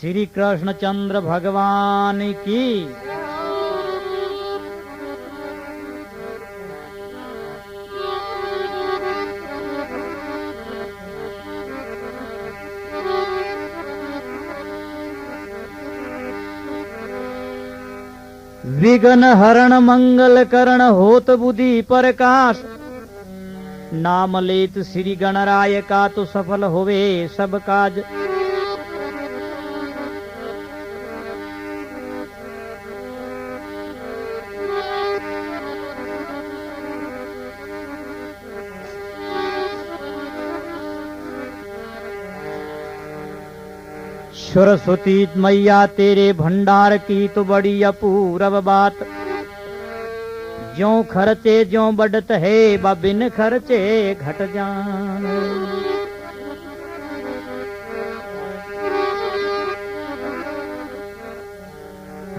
श्री कृष्णचंद्र भगवान की। विघ्न हरण मंगल करण होत बुद्धि प्रकाश, नाम लेत श्री गणराय का तो सफल होवे सब काज। सरस्वती मैया तेरे भंडार की तो बड़ी अपूर्व बात, ज्यों खर्चे ज्यों बढ़त है बिन खर्चे घट जान।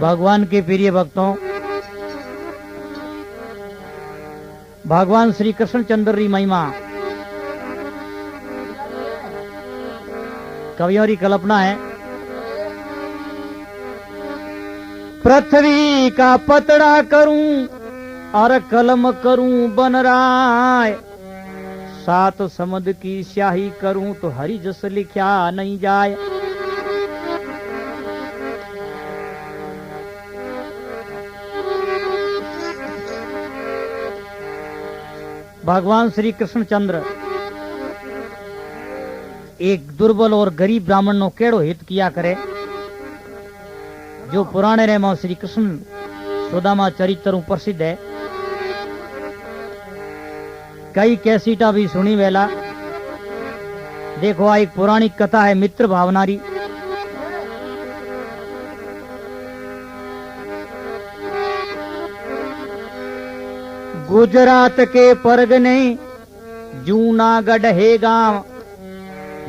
भगवान के प्रिय भक्तों, भगवान श्री कृष्णचंद्र की महिमा कवियों की कल्पना है। पृथ्वी का पतड़ा करूं और कलम करूं बनराय, सात समुद्र की स्याही करूं तो हरि जस लिखा नहीं जाए। भगवान श्री कृष्णचंद्र एक दुर्बल और गरीब ब्राह्मण नो केड़ो हित किया करे। जो पुराने रे में श्री कृष्ण सुदामा चरित्र प्रसिद्ध है। कई कैसीटा भी सुनी वेला। देखो आ एक पौराणिक कथा है मित्र भावनारी। गुजरात के परगने जूनागढ़ है गांव,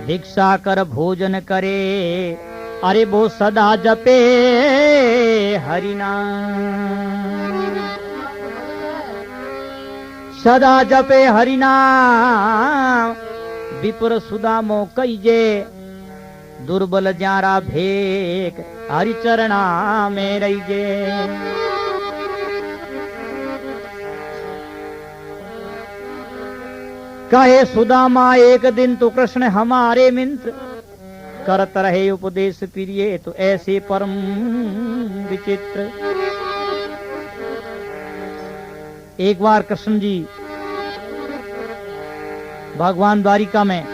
भिक्षा कर भोजन करे अरे वो सदा जपे हरि नाम, सदा जपे हरि नाम। विपुर सुदामो कईजे दुर्बल जारा भेक हरि चरणा में रहीजे। कहे सुदामा एक दिन तो कृष्ण हमारे मित्र, करत रहे उपदेश प्रिय तो ऐसे परम विचित्र। एक बार कृष्ण जी भगवान द्वारिका में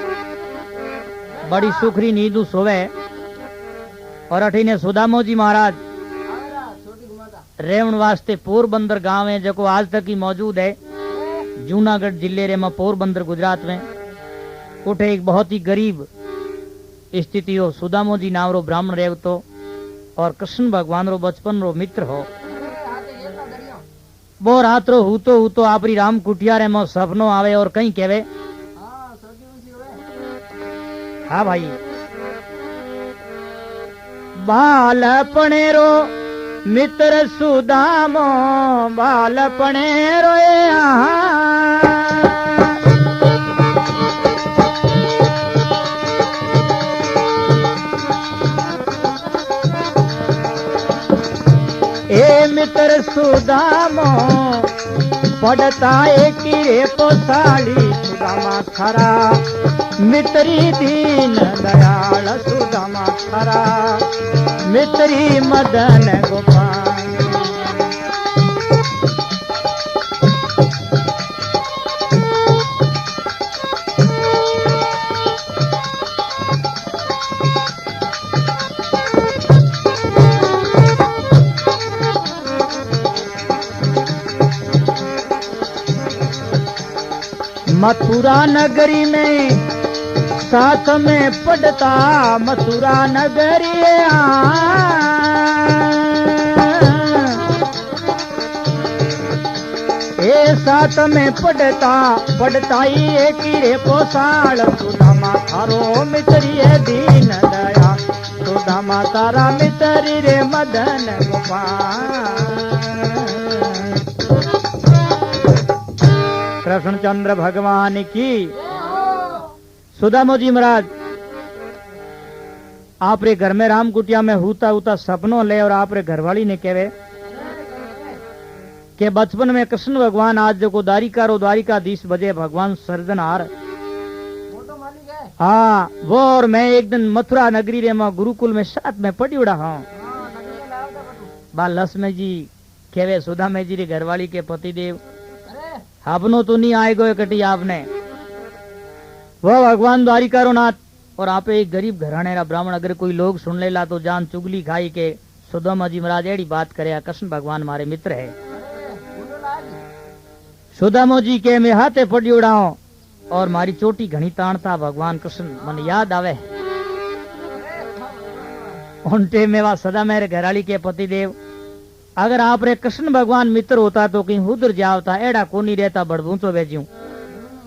बड़ी सुखरी नींद सोवे और अठीने सुदामो जी महाराज रेवण वास्ते पोरबंदर गांव है जो आज तक ही मौजूद है जूनागढ़ जिले रे में पोरबंदर गुजरात में। उठे एक बहुत ही गरीब स्थिति हो। सुदामो जी नाम रो ब्राह्मण रेवतो और कृष्ण भगवान रो बचपन रो मित्र हो। वो रात रो हूतो आपरी राम कुटिया रे में सपनो आवे और कहीं कहवे हाँ भाई बालपणे रो मित्र सुदामो बालपणे रोए ए मित्र सुदामो पढ़ता एक रे पोसाली सुदामा खरा मित्री दीन दयाल सुदामा खरा मित्री मदन गोपाल। मथुरा नगरी में साथ में पढ़ता मथुरा नगरी ए साथ में पढ़ता ही एक रे पोसाल सुदामा थारो मित्री दीन दया सुदामा तारा मित्री रे मदन गोपाल। कृष्णचंद्र भगवान की। सुदामो जी महाराज आपरे घर में राम कुटिया में हूता हूता सपनों ले और आपरे घरवाली ने कहवे कि बचपन में कृष्ण भगवान आज जो द्वारिकाधीश बजे भगवान सर्जनहार वो तो मालिक है। हाँ वो और मैं एक दिन मथुरा नगरी रे में गुरुकुल में साथ में पड़ी उड़ा हाँ हाँ, नगरी में लाया था बटू। बा लक्ष्मण जी कहवे सुदामे जी रे घरवाली के पतिदेव अरे आपनो तो नहीं आएगो कटी आपने वह भगवान द्वारिकारो नाथ और आप एक गरीब घराने रा ब्राह्मण अगर कोई लोग सुन लेला तो जान चुगली खाई के सुदामा जी महाराज एड़ी बात करे कृष्ण भगवान मारे मित्र है। बोलो लाल। सुदामा जी के मैं हाथे पड़ी उड़ाओ और मारी चोटी घनी ताणता भगवान कृष्ण मन याद आवे उनटे में वा सदा मेरे घराली के पतिदेव अगर आप रे कृष्ण भगवान मित्र होता तो कहीं उधर जावता एड़ा कोनी रहता बड़बूचो भेजू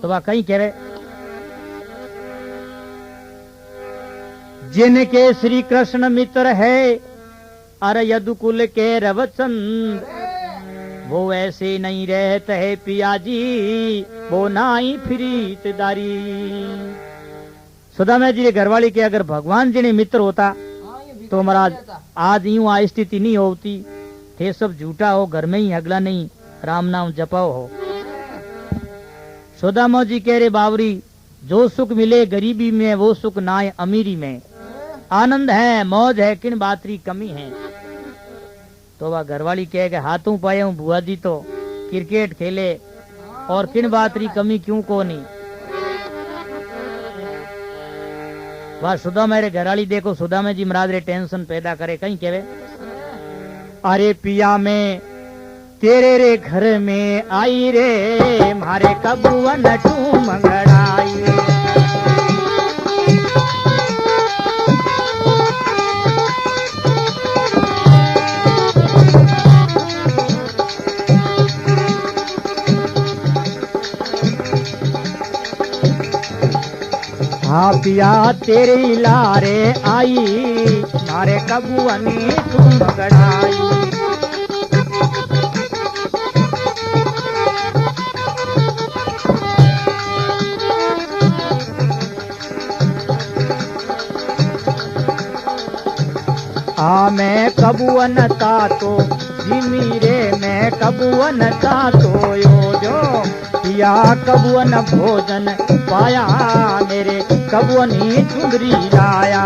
तो वह कहीं कह रहे जिनके श्री कृष्ण मित्र है अरे यदुकुल के रवचंद वो ऐसे नहीं रहते है पिया जी वो नाई फिरीतदारी। सुदामा जी के घरवाली के अगर भगवान जी ने मित्र होता हाँ, ये तो महाराज आज यूं आ स्थिति नहीं होती थे सब झूठा हो घर में ही अगला नहीं राम नाम जपाओ हो। सुदामा जी कह रहे बावरी जो सुख मिले गरीबी में वो सुख ना है अमीरी में आनंद है मौज है किन बातरी कमी है। तो वह घरवाली कह के हाथों पाए हूँ बुआ जी तो क्रिकेट खेले और किन बातरी कमी क्यों को नहीं। वह सुधा मेरे घरवाली देखो सुदामा जी महाराज रे टेंशन पैदा करे कहीं कहवे अरे पिया में तेरे रे घर में आई रे मारे कबुअन टू मंगड़ाई। हाँ पिया तेरी लारे आई मारे कबुअनी तू मगड़ाई। मैं कबुअन ता तो जिमी रे मैं कबुअन ता तो यो जो पिया कबुअन भोजन पाया मेरे कबुअनी चुंदरी लाया।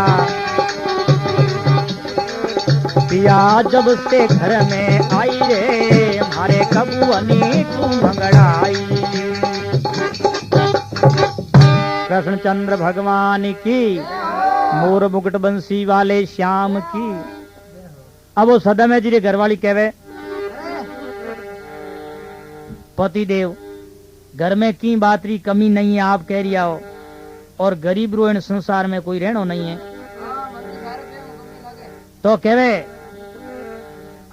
पिया जब से घर में आई रे मारे कबुअनी तू मंगड़ाई। कृष्णचंद्र भगवान की मोर मुकुट बंसी वाले श्याम की। अब वो सदामे जी रे घरवाली कहवे पति देव घर में की बातरी कमी नहीं है आप कह रिया हो और गरीब रोहन संसार में कोई रहनो नहीं है। तो कहवे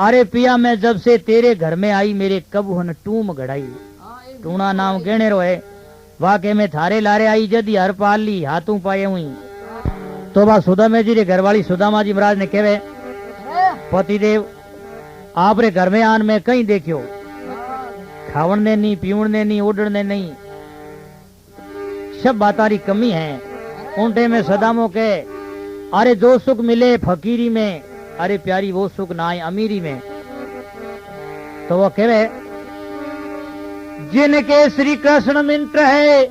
अरे पिया मैं जब से तेरे घर में आई मेरे कबूहन टूम घड़ाई टूना नाम गहने रोए वाके में थारे लारे आई जदी हर पाल ली हाथों पाए हुई। तो बा सुदामा जी रे घरवाली सुदामा जी महाराज ने कहवे पतिदेव आप रे घर में आन में कहीं देखियो खावन ने नहीं पीवण ने नहीं ओढ़ने नहीं सब बातारी कमी है। उनटे में सदामो के अरे जो सुख मिले फकीरी में अरे प्यारी वो सुख ना आए अमीरी में। तो वो कहे जिनके श्री कृष्ण मित्र है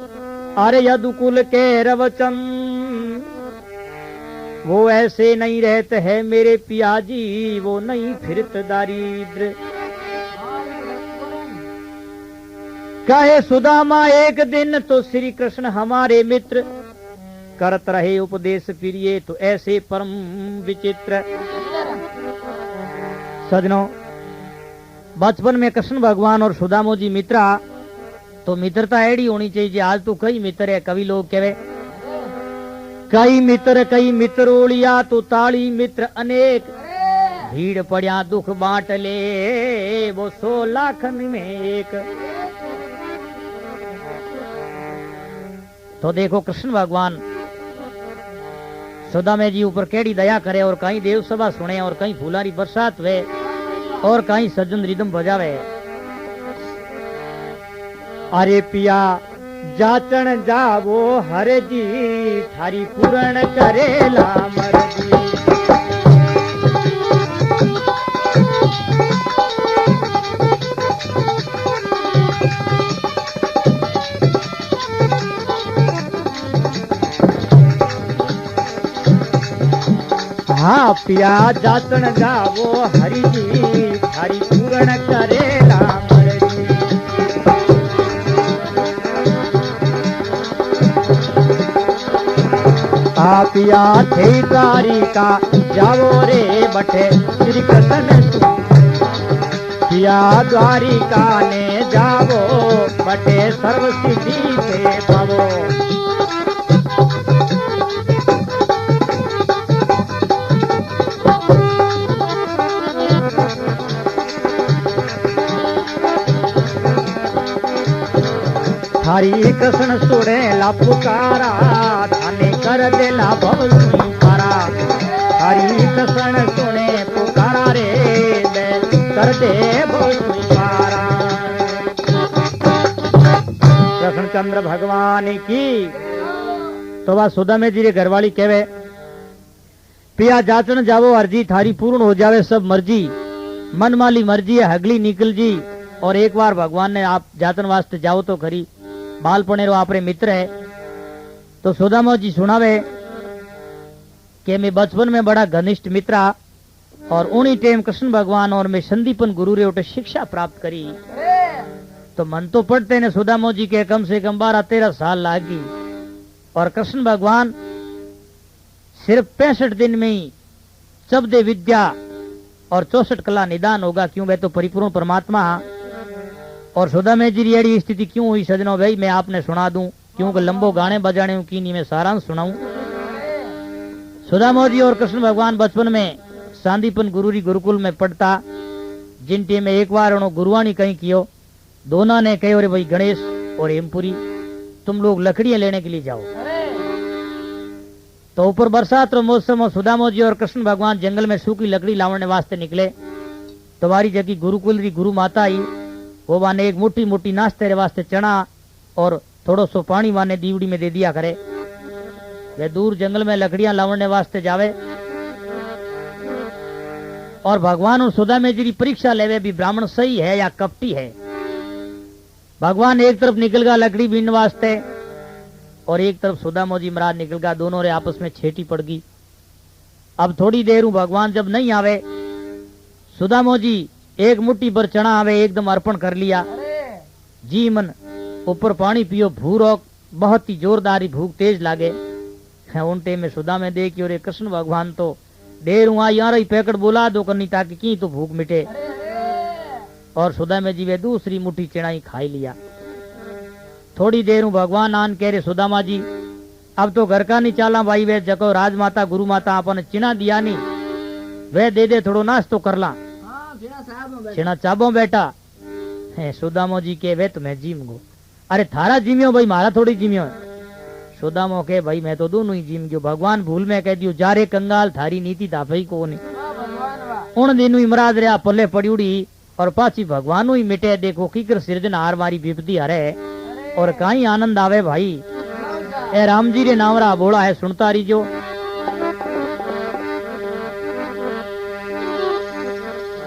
अरे यदुकुल के रवचन वो ऐसे नहीं रहते हैं मेरे पिया जी वो नहीं फिरत दारिद्र। कहे सुदामा एक दिन तो श्री कृष्ण हमारे मित्र करत रहे उपदेश प्रिय तो ऐसे परम विचित्र। सजनों बचपन में कृष्ण भगवान और सुदामा जी मित्रा तो मित्रता एड़ी होनी चाहिए। आज तो कई मित्र है कवि लोग कहे कई मित्र ओलिया तो ताली मित्र अनेक भीड़ पड़िया दुख बांट ले वो 100 लाख में एक। तो देखो कृष्ण भगवान सुदामे जी ऊपर केड़ी दया करे और कहीं देव सभा सुने और कहीं फूलारी बरसात वे और कहीं सज्जन रिदम बजावे। अरे पिया जाचण जावो हर जी थारी पूर्ण करेला मर्जी। हाँ पिया जाचण जावो हरि जी थारी पूर्ण करेला मर्जी। आ पिया थे द्वारिका जावो रे बटे श्री कृष्ण पिया द्वारिका ने जावो बटे सर्व सिद्धि से पावो। थारी कृष्ण सुरे ला पुकारा थाने कर देला भव पारा। थारी कृष्ण सुने पुकारा रे दे कर दे भव पारा। कृष्णचंद्र भगवान की तो वह सुदामे जी रे घरवाली कहवे पिया जाचन जावो अर्जी थारी पूर्ण हो जावे सब मर्जी। मन माली मर्जी है हगली निकल जी। और एक बार भगवान ने आप जातन वास्ते जाओ तो खरी बालपणे रो आपरे मित्र है। तो सुदामा जी सुनावे कि मैं बचपन में बड़ा घनिष्ठ मित्र और उन्हीं टाइम कृष्ण भगवान और मैं संदीपन गुरु रे उठे शिक्षा प्राप्त करी। तो मन तो पढ़ते ने सुदामा जी के कम से कम 12-13 साल लागी। और कृष्ण भगवान सिर्फ 65 दिन में ही शब्द विद्या और 64 कला निदान होगा। क्यों वे तो परिपूर्ण परमात्मा। और सुदामे जी री स्थिति क्यों हुई सजनों भाई मैं आपने सुना दूं क्योंकि लंबो गाने बजाने की नहीं मैं सारांश सुनाऊं। सुदामा जी और कृष्ण भगवान बचपन में सांदीपन गुरुरी गुरुकुल में पढ़ता। जिन टीम में एक बार उन्होंने गुरुवाणी कहीं कियो दोनों ने कहे अरे भाई गणेश और हेमपुरी तुम लोग लकड़ियां लेने के लिए जाओ। तो ऊपर बरसात रो मौसम और सुदामा जी और कृष्ण भगवान जंगल में सूखी लकड़ी लावने वास्ते निकले। तुम्हारी जगह गुरुकुल री गुरु माता आई वो वाने एक मोटी मोटी नाश्ते रे वास्ते चना और थोड़ो सो पानी वाने दीवड़ी में दे दिया करे। वे दूर जंगल में लकड़ियां लावने वास्ते जावे और भगवान और सुदामे जी की परीक्षा लेवे भी ब्राह्मण सही है या कपटी है। भगवान एक तरफ निकल गया लकड़ी बीनने वास्ते और एक तरफ सुदामा जी महाराज निकल गया। दोनों रे आपस में छेटी पड़ गई। अब थोड़ी देर भगवान जब नहीं आवे सुदामा जी एक मुट्ठी भर चना आवे एकदम अर्पण कर लिया। जी मन ऊपर पानी पियो भूरो बहुत ही जोरदारी भूख तेज लागे। उनटे में सुदामे देखी और कृष्ण भगवान तो देर हुआ यार ही पैकेट बोला दो करनी ताकि की तो भूख मिटे। और सुदामे जी वे दूसरी मुट्ठी चना ही खाई लिया। थोड़ी देर भगवान आन कह रहे सुदामा जी अब तो घर का नहीं चाला भाई वे जको राजमाता गुरु माता अपन चिना दिया नहीं वे दे दे थोड़ो नाश्तो कर ला। छिना चाबो बेटा है सुदामो जी के वे तुम्हें जीम गो। अरे थारा जीमियो भाई मारा थोड़ी जीमियो। सुदामो के भाई मैं तो दोनों ही जीम गयो। भगवान भूल में कह दियो जा रे कंगाल थारी नीति धापई को नहीं। उन दिनों ही मराज रहा पल्ले पड़ी और पाची भगवान ही मिटे। देखो कीकर सिरजन हार मारी विपत्ति हरे और कहीं आनंद आवे भाई। ए राम जी रे नावरा बोला है सुनता रही।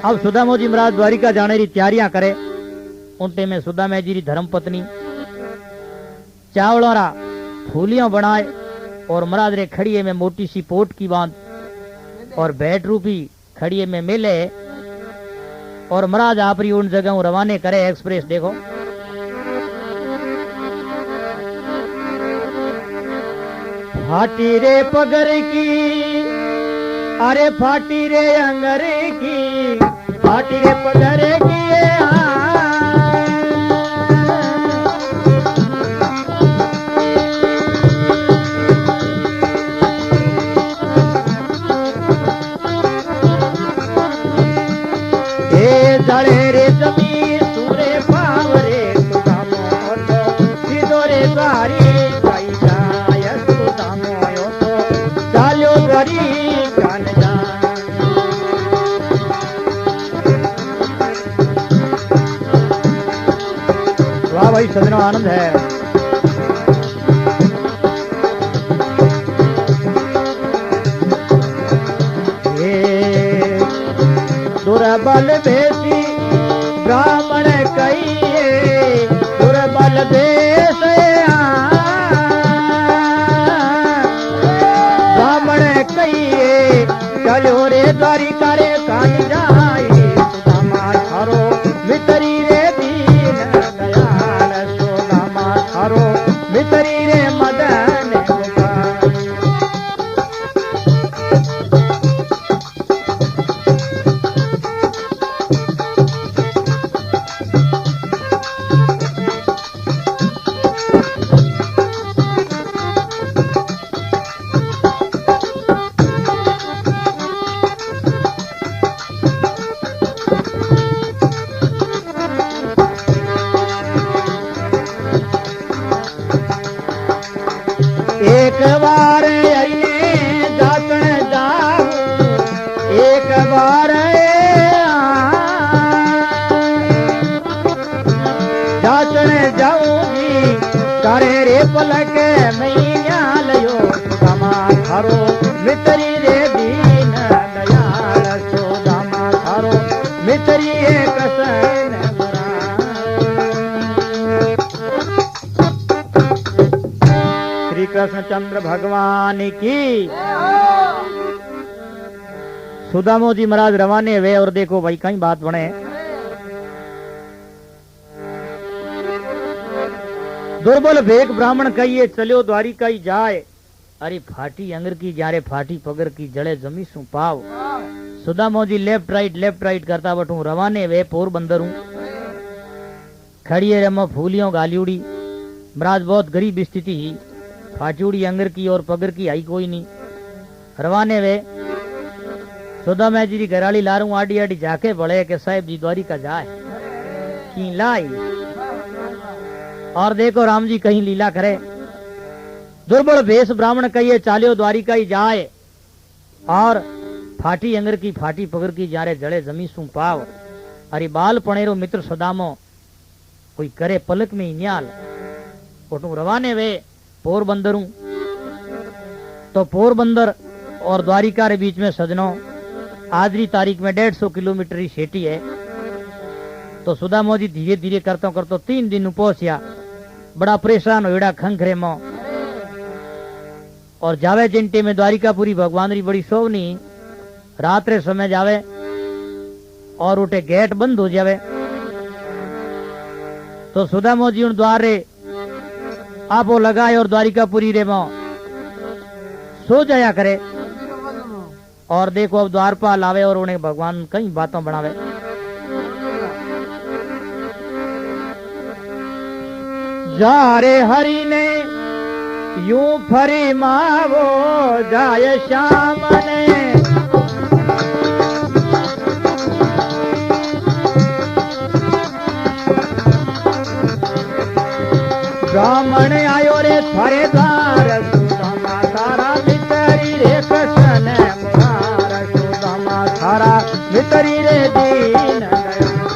अब सुदामा जी महाराज द्वारिका जाने की तैयारियां करे। उनते में सुदामा जी की धर्म पत्नी चावलों रा फूलियां बनाए और महाराज रे खड़िए में मोटी सी पोट की बांध और बैठ रूपी खड़िए में मिले और महाराज आपरी उन जगह रवाने करे एक्सप्रेस। देखो फाटी रे पगर की अरे फाटी रे अंगर की फाटी रे पगर की जड़े रे जमी सूरे पावरे सुदामो तो सीधो रे द्वारी जाई जाय सुदामो तो चालो द्वारी कान जा। वाह भाई सजनों आनंद है। दुर्बल भेसी ब्राह्मण कहिए दुर्बल भेष ब्राह्मण कहिए चलो रे द्वारिका रे कान जाए सुदामा थारो मितरी रे दीन दयाल सुदामा थारो मितरी रे मदन एक बार आइए जातन जाऊं एक बार जातन जाऊंगी करे रे पलक मैया लयो सुदामा थारो मितरी रे दीन दयाल सुदामा थारो मितरी एक सन श्री कृष्ण चंद्र भगवान की सुदामो जी महाराज रवाने हुए और देखो भाई कई बात बने दुर्बल भेक ब्राह्मण कहिए चलो द्वारिका ही जाए अरे फाटी अंगर की जारे फाटी पगर की जड़े जमी सु पाव सुदामो जी लेफ्ट राइट करता बटू रवाने वे पोरबंदर हूं खड़िए रे मैं फूलियों गालियोड़ी महाराज बहुत गरीब स्थिति ही फाचूड़ी अंगर की और पगर की आई कोई नहीं रवाने वे सुदामा जी की घराली लारू आड़ी आड़ी जाके बड़े के साहेब जी द्वारिका जाए की लाई और देखो राम जी कहीं लीला करे दुर्बल भेष ब्राह्मण कहिए चालियो द्वारिका ही जाए और फाटी अंगर की फाटी पगर की जारे जड़े जमी सु पाव अरे बाल पणेरो मित्र सुदामो कोई करे पलक में ही न्याल ओटू रवाने वे पोरबंदर हूं तो पोरबंदर और द्वारिका के बीच में सजनों आजरी तारीख में 150 किलोमीटर ही सेटी है तो सुदामो जी धीरे धीरे करता 3 दिन पहुंचा बड़ा परेशान होड़ा खंखरे मो और जावे चिंटे में द्वारिकापुरी भगवान री बड़ी सोवनी रात रे समय जावे और उठे गेट बंद हो जावे तो सुदामो जी उन द्वार रे आपो लगाए और द्वारिकापुरी रे मो सो जाया करे और देखो अब द्वारपाल आवे और उन्हें भगवान कई बातों बनावे जा रे हरि ने यूं फरी मावो जाय श्याम ने ब्राह्मण आयो रे थारे द्वार सुदामा तारा मितरी रे कृष्ण मुरार सुदामा तारा मितरी रे दीन दयाल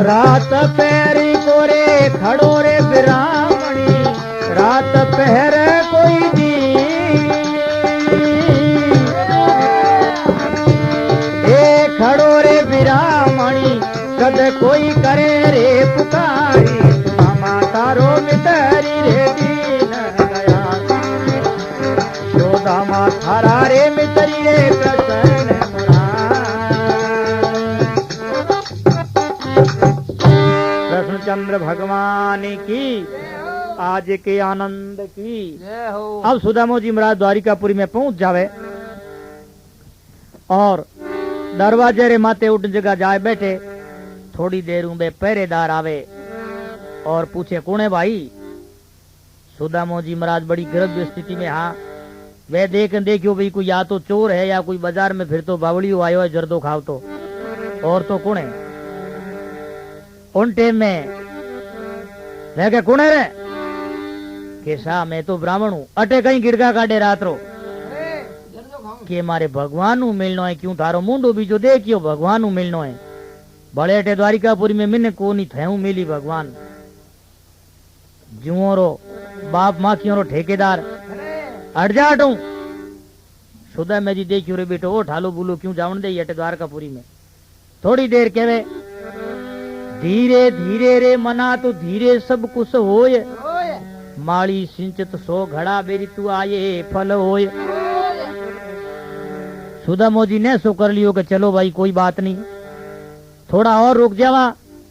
रात पहरी कोरे खड़ो रे ब्राह्मणी रात पहर कोई दी ए खड़ो रे ब्राह्मणी कद कोई करे रे पुकारी सुदामा तारो मितरी रे दीन दयाल सुदामा थारा रे मितरी रे कृष्ण चंद्र भगवान की आज के आनंद की अब सुदामो जी महाराज द्वारिकापुरी में पहुंच जावे और दरवाजे रे माते उठ जगह जाए बैठे थोड़ी देर में पहरेदार आवे और पूछे कौन है भाई सुदामो जी महाराज बड़ी गर्भ स्थिति में हाँ वे देखियो भाई कोई या तो चोर है या कोई बाजार में फिर तो बावड़ियो आयो है जर्दो खाओ तो और तो कौन है उन टेम में कौन है रे के सा मैं तो ब्राह्मण हूँ अटे कहीं गिड़गा काटे रात रो अरे जल्दी खाओ के मारे भगवान नु मिलनो है क्यों थारो मुंडो बीजो देखियो भगवान नु मिलनो है बड़े अटे द्वारिकापुरी में मिने को नहीं थयूं मिली भगवान जुओ रो बाप माखियों रो ठेकेदार अरे अड़जाटू सुधा में जी देखियो रे बेटो ओ ठालो बुलो क्यों जावन दे अटे द्वारकापुरी में थोड़ी देर केवे धीरे धीरे रे मना तो धीरे सब कुछ होय ओए माली सिंचित सो घड़ा बेरी तू आये फल होय ओए सुधा मोजी ने सो कर लियो कि चलो भाई कोई बात नहीं थोड़ा और रुक जावा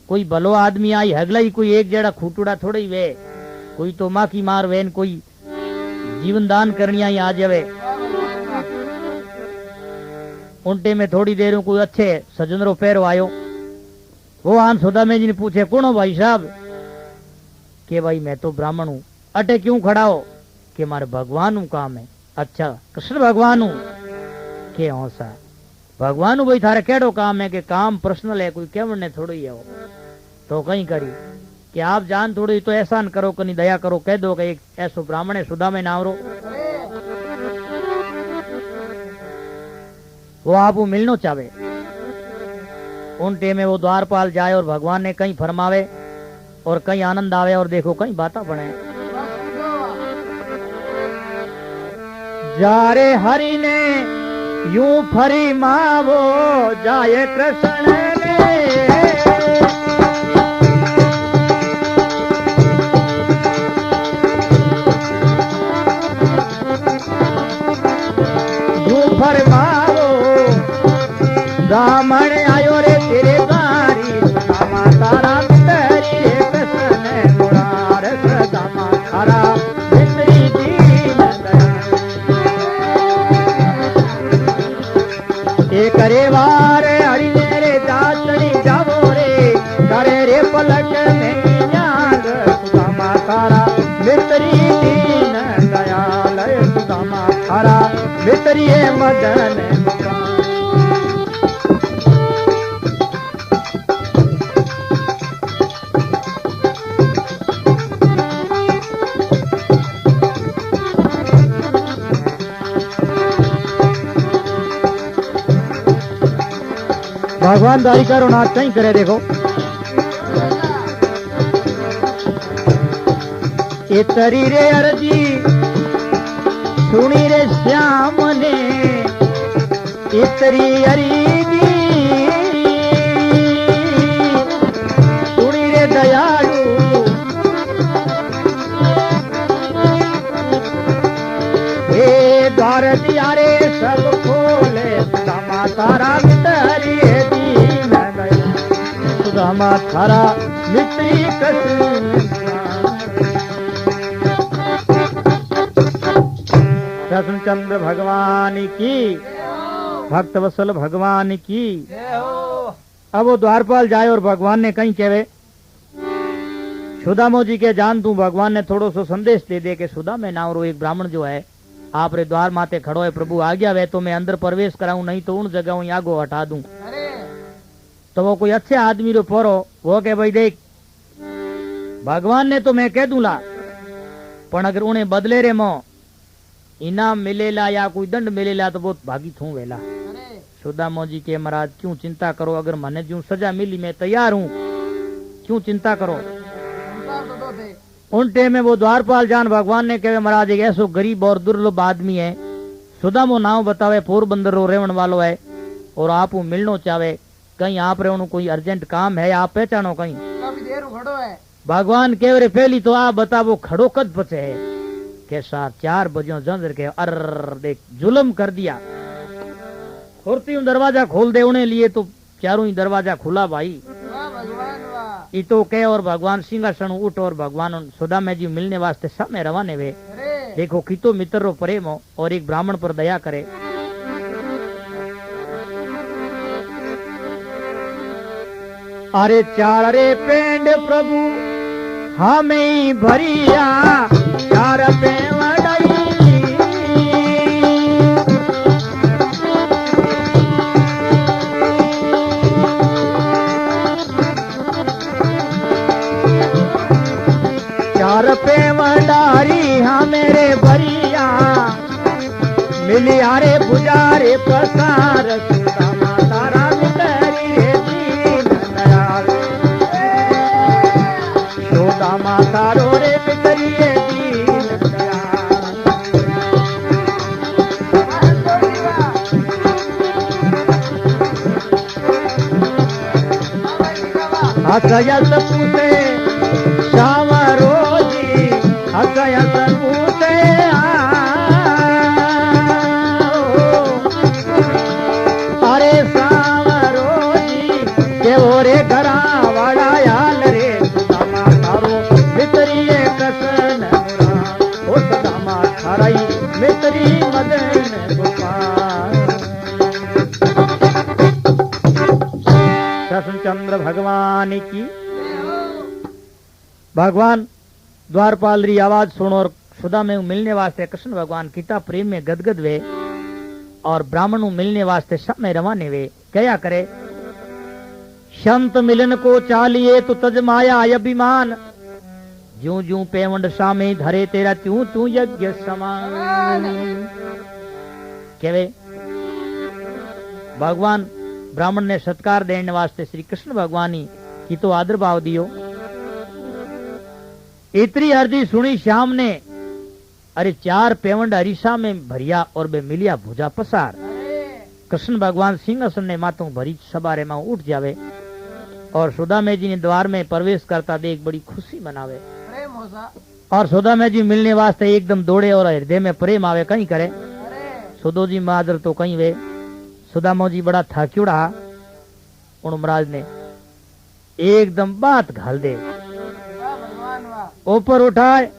कोई भलो आदमी आई हगला ही कोई एक जड़ा खूटुड़ा थोड़ा ही वे कोई तो माँ की मार वेन कोई जीवन दान करनी आई आ जावे उनटे में थोड़ी देर में कोई अच्छे सजनरो पैरो आयो वो आन सुधा में जी ने पूछे कौन हो भाई साहब के भाई मैं तो ब्राह्मण हूँ अटे क्यों खड़ा हो के मारे भगवान हूँ काम है अच्छा कृष्ण भगवान हूँ के हौसा भगवान हूँ भाई थारे केड़ो काम है के काम पर्सनल है कोई केवल ने थोड़ी है वो तो कहीं करी कि आप जान थोड़ी तो एहसान करो कनी दया करो कह दो कि एक ऐसो ब्राह्मण है सुधा में नावरो वो आपको मिलनो चाहे उन टे में वो द्वारपाल जाए और भगवान ने कहीं फरमावे और कहीं आनंद आवे और देखो कहीं बाता बने जा रे हरि ने यूं फरी मावो जाए कृष्ण ने यूं फरमावो ब्राह्मण आयो रे तेरे द्वारी सुदामा तारा मितरी रे कृष्ण मुरार सुदामा तारा मितरी दीन ए करे वार हरि रे दासनी जावो रे करे रे पलक में न्याग सुदामा तारा मितरी दीन दयाल सुदामा तारा मितरी मदन भगवान द्वारिका रो नाच कहीं करे देखो इतरी रे अर्जी सुनी रे श्याम ने इतरी अरीजी सुनी रे दयालु हे द्वार दिया रे सब खोले सुदामा तारा मितरी दीन दया सुदामा तारा मित्री कृष्णचंद्र भगवान की भक्त वत्सल भगवान की अब वो द्वारपाल जाए और भगवान ने कहीं कहे सुदामो जी के जान तू भगवान ने थोड़ो सो संदेश दे दे के सुदा में नावरो एक ब्राह्मण जो है आप रे द्वार माते खड़ो है प्रभु आ गया वे तो मैं अंदर प्रवेश कराऊं नहीं तो उन जगह आगो हटा दूं तो वो कोई अच्छे आदमी रो पोरो वो के भाई देख भगवान ने तो मैं कह दूंला पण अगर उन्हें बदले रे मो इनाम मिलेला या कोई दंड मिलेला तो बहुत भागी थू वेला सुदामो जी के महाराज क्यों चिंता करो अगर मने जो सजा मिली मैं तैयार हूँ क्यों चिंता करो उन टेम में वो द्वारपाल जान भगवान ने कहे महाराज एक ऐसो गरीब और दुर्लभ आदमी है सुदामो नाव बतावे पोरबंदर रो रेवण वालो है और आप मिलनो चाहे कहीं आप रे कोई अर्जेंट काम है आप पहचानो कहीं देर खड़ो है भगवान कह रहे पहली तो आप बताओ खड़ो कद बचे है कैसा 4 बजे जंजर के अर देख जुल्म कर दिया फुर्ती दरवाजा खोल दे उन्हें लिए तो चारों ही दरवाजा खुला भाई ई तो कह और भगवान सिंहासन उठ और भगवान सुदामा जी मिलने वास्ते समय रवाने वे देखो कितो मित्र रो प्रेम हो और एक ब्राह्मण पर दया करे अरे 4 रे पेंड प्रभु हमें भरिया 4 पे वडाई चार पे वडारी मिली आरे पुजारे पसार सुदामा तारा मितरी रे दीन दयाल सुदामा तारो रे मितरी रे दीन दयाल हसयस पूते श्याम रोजी हसयस पूते अरे श्याम रोजी के ओरे घरा वाला याल रे सुदामा थारो मितरी कसन ओ सुदामा थाराई मितरी मदन गोपाल कृष्णचंद्र भगवान की भगवान द्वारपाल री आवाज सुनो और सुधा में मिलने वास्ते कृष्ण भगवान किता प्रेम में गदगद वे और ब्राह्मण मिलने वास्ते सब में रवाने वे क्या करे संत मिलन को चालिए तो तज माया अभिमान जू जू पेवंड सामे धरे तेरा त्यों तू यज्ञ समान केवे भगवान ब्राह्मण ने सत्कार देने वास्ते श्री कृष्ण भगवानी की तो आदर भाव दियो इतनी अर्जी सुनी श्याम ने अरे 4 पेवंड हरीसा में भरिया और बे मिलिया भुजा पसार कृष्ण भगवान सिंहासन ने मातों भरी सबारे में उठ जावे और सुदामे जी ने द्वार में प्रवेश करता देख बड़ी खुशी मनावे और सुदामे जी मिलने वास्ते एकदम दौड़े और हृदय में प्रेम आवे कहीं करे सुदो जी मादर तो कहीं वे सुदामा जी बड़ा थाक्यूड़ा उन महाराज ने एकदम बात घाल दे ऊपर उठाए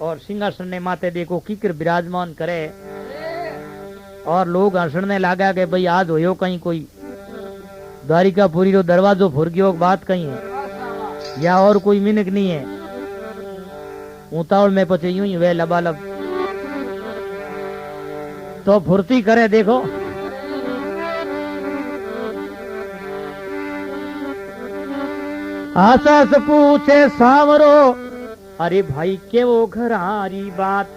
और सिंहासन ने माते देखो कीकर विराजमान करे और लोग हंसने लगा के भाई आज होयो कहीं कोई द्वारिकापुरी रो दरवाजो फुर गयो बात कहीं है या और कोई मिनक नहीं है उतावल में पचे यूं ही वे लबालब तो फुर्ती करे देखो आसास पूछे सावरो अरे भाई के वो घरारी बात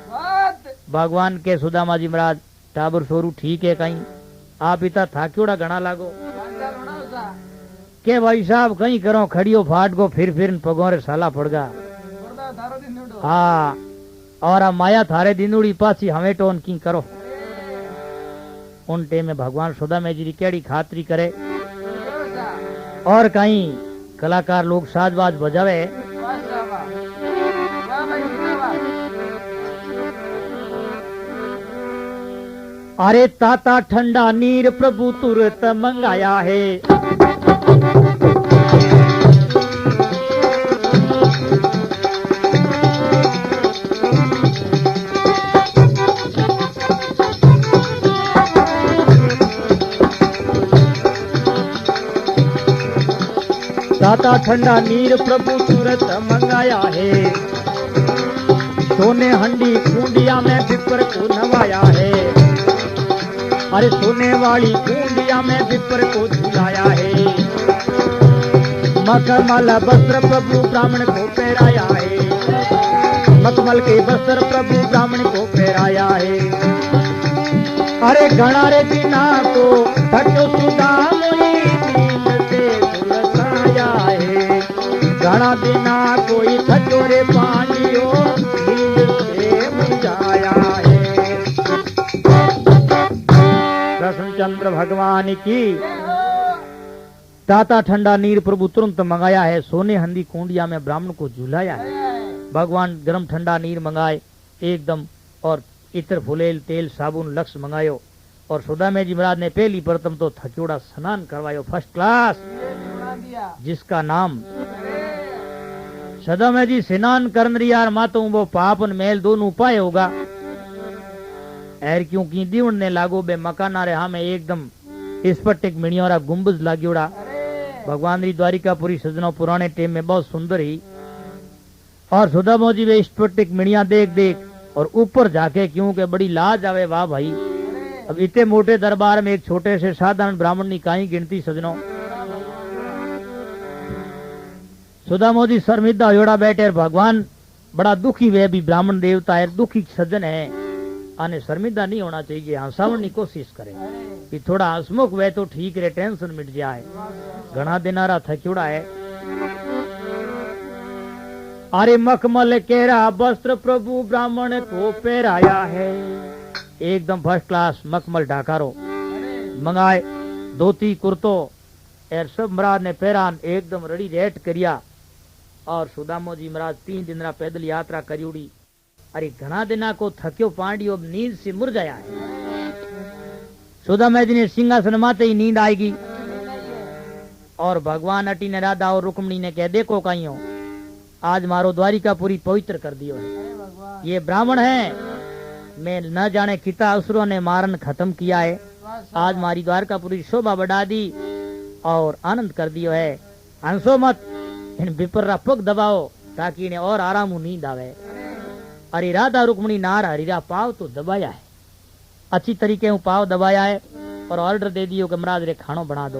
भगवान के सुदामा जी महाराज टाबर सोरू ठीक है कहीं आप इतना थाक्योड़ा घना लागो के भाई साहब कहीं करो खड़ियो फाट को फिर पगोरे साला पड़गा हाँ और आ माया थारे दिनुड़ी पासी हमें टोन की करो उन टे में भगवान सुदामा जी केड़ी खातरी करे और कहीं कलाकार लोग साजबाज बजावे अरे ताता ठंडा नीर प्रभु तुरंत मंगाया है ताता ठंडा नीर प्रभु तुरंत मंगाया है सोने हंडी कुंडिया में विपर को नवाया है अरे सोने वाली कुंडिया में विपर को झुलाया है मखमल वस्त्र प्रभु ब्राह्मण को पहराया है मखमल के वस्त्र प्रभु ब्राह्मण को पहराया है अरे घना रे बिना को भटो सुदामुनी नींद से झुलसाया है घना बिना कोई खजोरे पानियो नींद से मुझाया है कृष्णचंद्र भगवान की ताता ठंडा नीर प्रभु तुरंत मंगाया है सोने हंदी कुंडिया में ब्राह्मण को झुलाया है भगवान गरम ठंडा नीर मंगाए एकदम और इत्र फुलेल तेल साबुन लक्ष्य मंगायो और सुदामे जी महाराज ने पहली प्रथम तो थचोड़ा स्नान करवायो फर्स्ट क्लास जिसका नाम सुदामे जी स्नान करन यार मातो वो पापन मेल दोनों उपाय होगा एर क्योंकि दीवण ने लागो बे मकाना रे हमें एकदम स्फटिक मिणियोरा गुंबज लाग्योड़ा भगवान री द्वारिकापुरी सजनो पुराने टेम में बहुत सुंदर ही और सुदामा जी वे स्फटिक मिणिया देख देख और ऊपर जाके क्यों के बड़ी लाज आवे वाह भाई अब इतने मोटे दरबार में एक छोटे से साधारण ब्राह्मण की काई गिनती सजनो सुदामा जी शर्मिंदा होड़ा बैठे भगवान बड़ा दुखी वे भी ब्राह्मण देवता है दुखी सज्जन है आने शर्मिंदा नहीं होना चाहिए, हंसावण की कोशिश करे कि थोड़ा हंसमुख वे तो ठीक रे, टेंशन मिट जाए। घना दिनारा थक्योड़ा है। अरे मखमल केरा वस्त्र प्रभु ब्राह्मण को पहराया है, एकदम फर्स्ट क्लास मखमल ढाकारो मंगाए, धोती कुर्तो एर सब महाराज ने पहरान एकदम रड़ी रेट करिया। और सुदामो जी महाराज 3 दिन रा पैदल यात्रा करी उड़ी। अरे घना दिना को थक्यो पांडियो नींद से मुरझाया है। सुदामा जी ने सिंहासन माते ही नींद आएगी और भगवान अटी ने राधा और रुक्मणी ने कह देखो कहीं हो, आज मारो द्वारिका पूरी पवित्र कर दियो है। ये ब्राह्मण है, मैं न जाने कितना असुरों ने मारन खत्म किया है, आज मारी द्वारका पूरी शोभा बढ़ा दी और आनंद कर दियो है। हंसो मत, इन विपर पग दबाओ ताकि इन्हें और आराम नींद आवे। अरे राधा रुक्मणी नार हरीरा पाव तो दबाया है, अच्छी तरीके हूँ पाव दबाया है और ऑर्डर दे दियो कि महाराज रे खानो बना दो।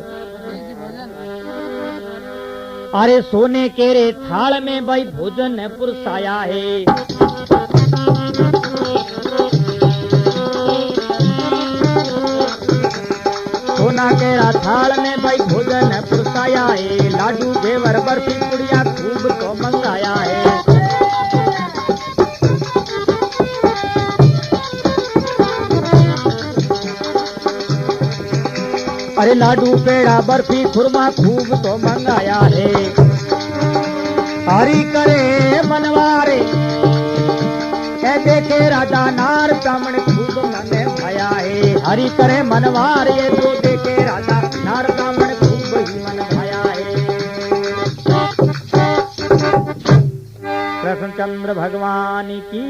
अरे सोने के रे थाल में भाई भोजन पुरसाया है, सोना केरा थाल में भाई भोजन पुरसाया है, लाडू घेवर बर्फी पुड़िया खूब तो मंगाया है। अरे लाडू पेड़ा बर्फी खुरमा खूब तो मंगाया है। हरी करे मनवारे कह देखे राजा नार ब्राह्मण खूब मन भाया है। हरी करे मनवार ये तो देखे राजा नार ब्राह्मण खूब ही मन भाया है। कृष्णचंद्र भगवान की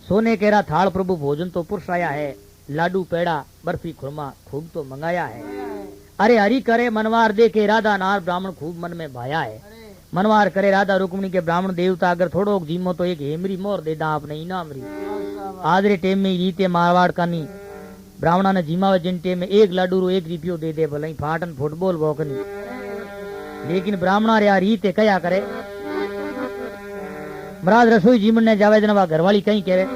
सोने केरा थाल प्रभु भोजन तो पुरसाया है, लाडू पेड़ा बर्फी खुरमा खूब तो मंगाया है। अरे हरी करे मनवार दे के राधा नार ब्राह्मण खूब मन में भाया है। मनवार करे राधा रुक्मणी के ब्राह्मण देवता अगर थोड़ो जीमो तो एक हेमरी मोर दे दा आपने इनाम री। आज रे टेम में रीते मारवाड़ कानी ब्राह्मणा ने जीमावे जिन टेम में 1 लाडू रो 1 रुपयो दे दे भले फाटन फुटबॉल बोकनी, लेकिन ब्राह्मणा रे रीते कया करे। महाराज रसोई जीमन ने जावे जनवा घरवाली कहीं कहे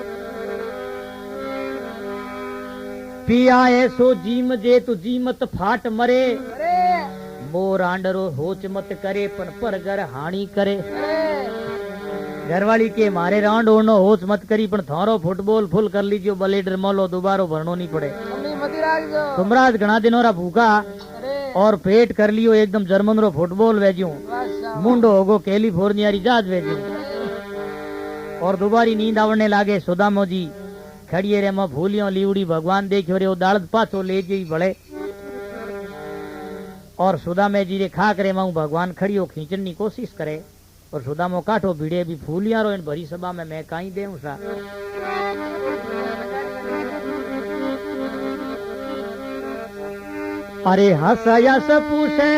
पिया ऐसो जीम जे तू जीमत फाट मरे, मोर आंडरो होच मत करे पर घर हानि करे। घरवाली के मारे रांड ओनो होच मत करी पण थारो फुटबॉल फुल कर लीजियो, बलेडर मोलो दोबारो भरनो नहीं पड़े। तुमराज घना दिनों रा भूखा और पेट कर लियो एकदम जर्मन रो फुटबॉल वेजू, मुंडो होगो कैलिफोर्निया री जहाज वेजू और दोबारी नींद आवने लागे। सुदामो जी खड़िए रे में फूलियों लीवड़ी भगवान देखो रे दाड़द पाछो ले जी बड़े और सुदामे जी रे खा करे माऊ भगवान खड़ियो खींचन की कोशिश करे और सुदामो काठो भीड़े भी फूलियां रो इन भरी सभा में मैं कहीं देऊं सा। अरे हस यस पूछे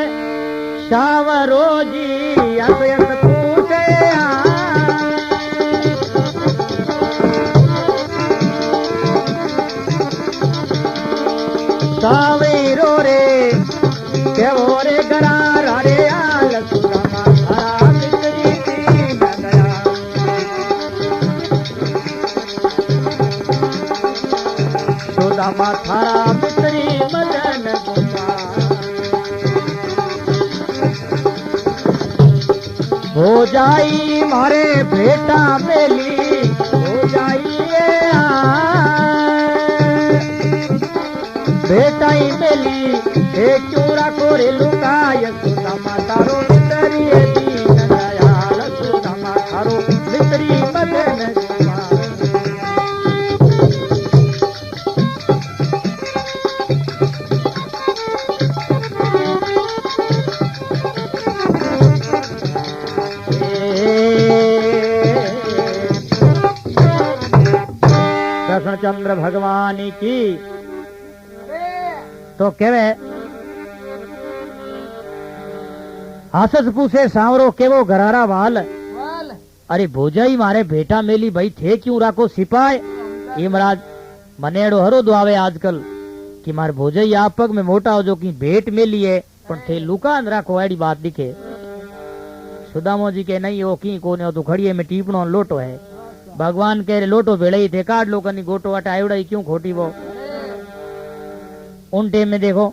शावरो जी, हस यस पूछे सावेरो रे केवो रे गरारा रे आल सुदामा थारा मित्री दी नगरा। सुदामा थारा मित्री मदन गोपाल, हो जाई मारे बेटा मेली, हो जाई बेटा ही मेली एक चोरा कोरे लुकाय। सुदामा तारो मित्री दीन दयाल, सुदामा तारो मित्री मदन गोपाल। कृष्णचंद्र भगवान की तो केवे हासस पूछे सांवरो केवो घरारा वाल। अरे भोजाई मारे बेटा मेली भाई थे क्यों राखो सिपाही। ये महाराज मनेड़ो हरो दो आवे आजकल कि मारे भोजाई आप पग में मोटा हो जो की भेट मेली है पण थे लुकान राखो ऐडी बात दिखे। सुदामो जी के नहीं हो की कोने तो खड़िए में टीपणो लोटो है भगवान कह रहे लोटो भेड़े ही थे काट लो कनी गोटो अटा आयोड़ा ही क्यों खोटी वो। उन टेम में देखो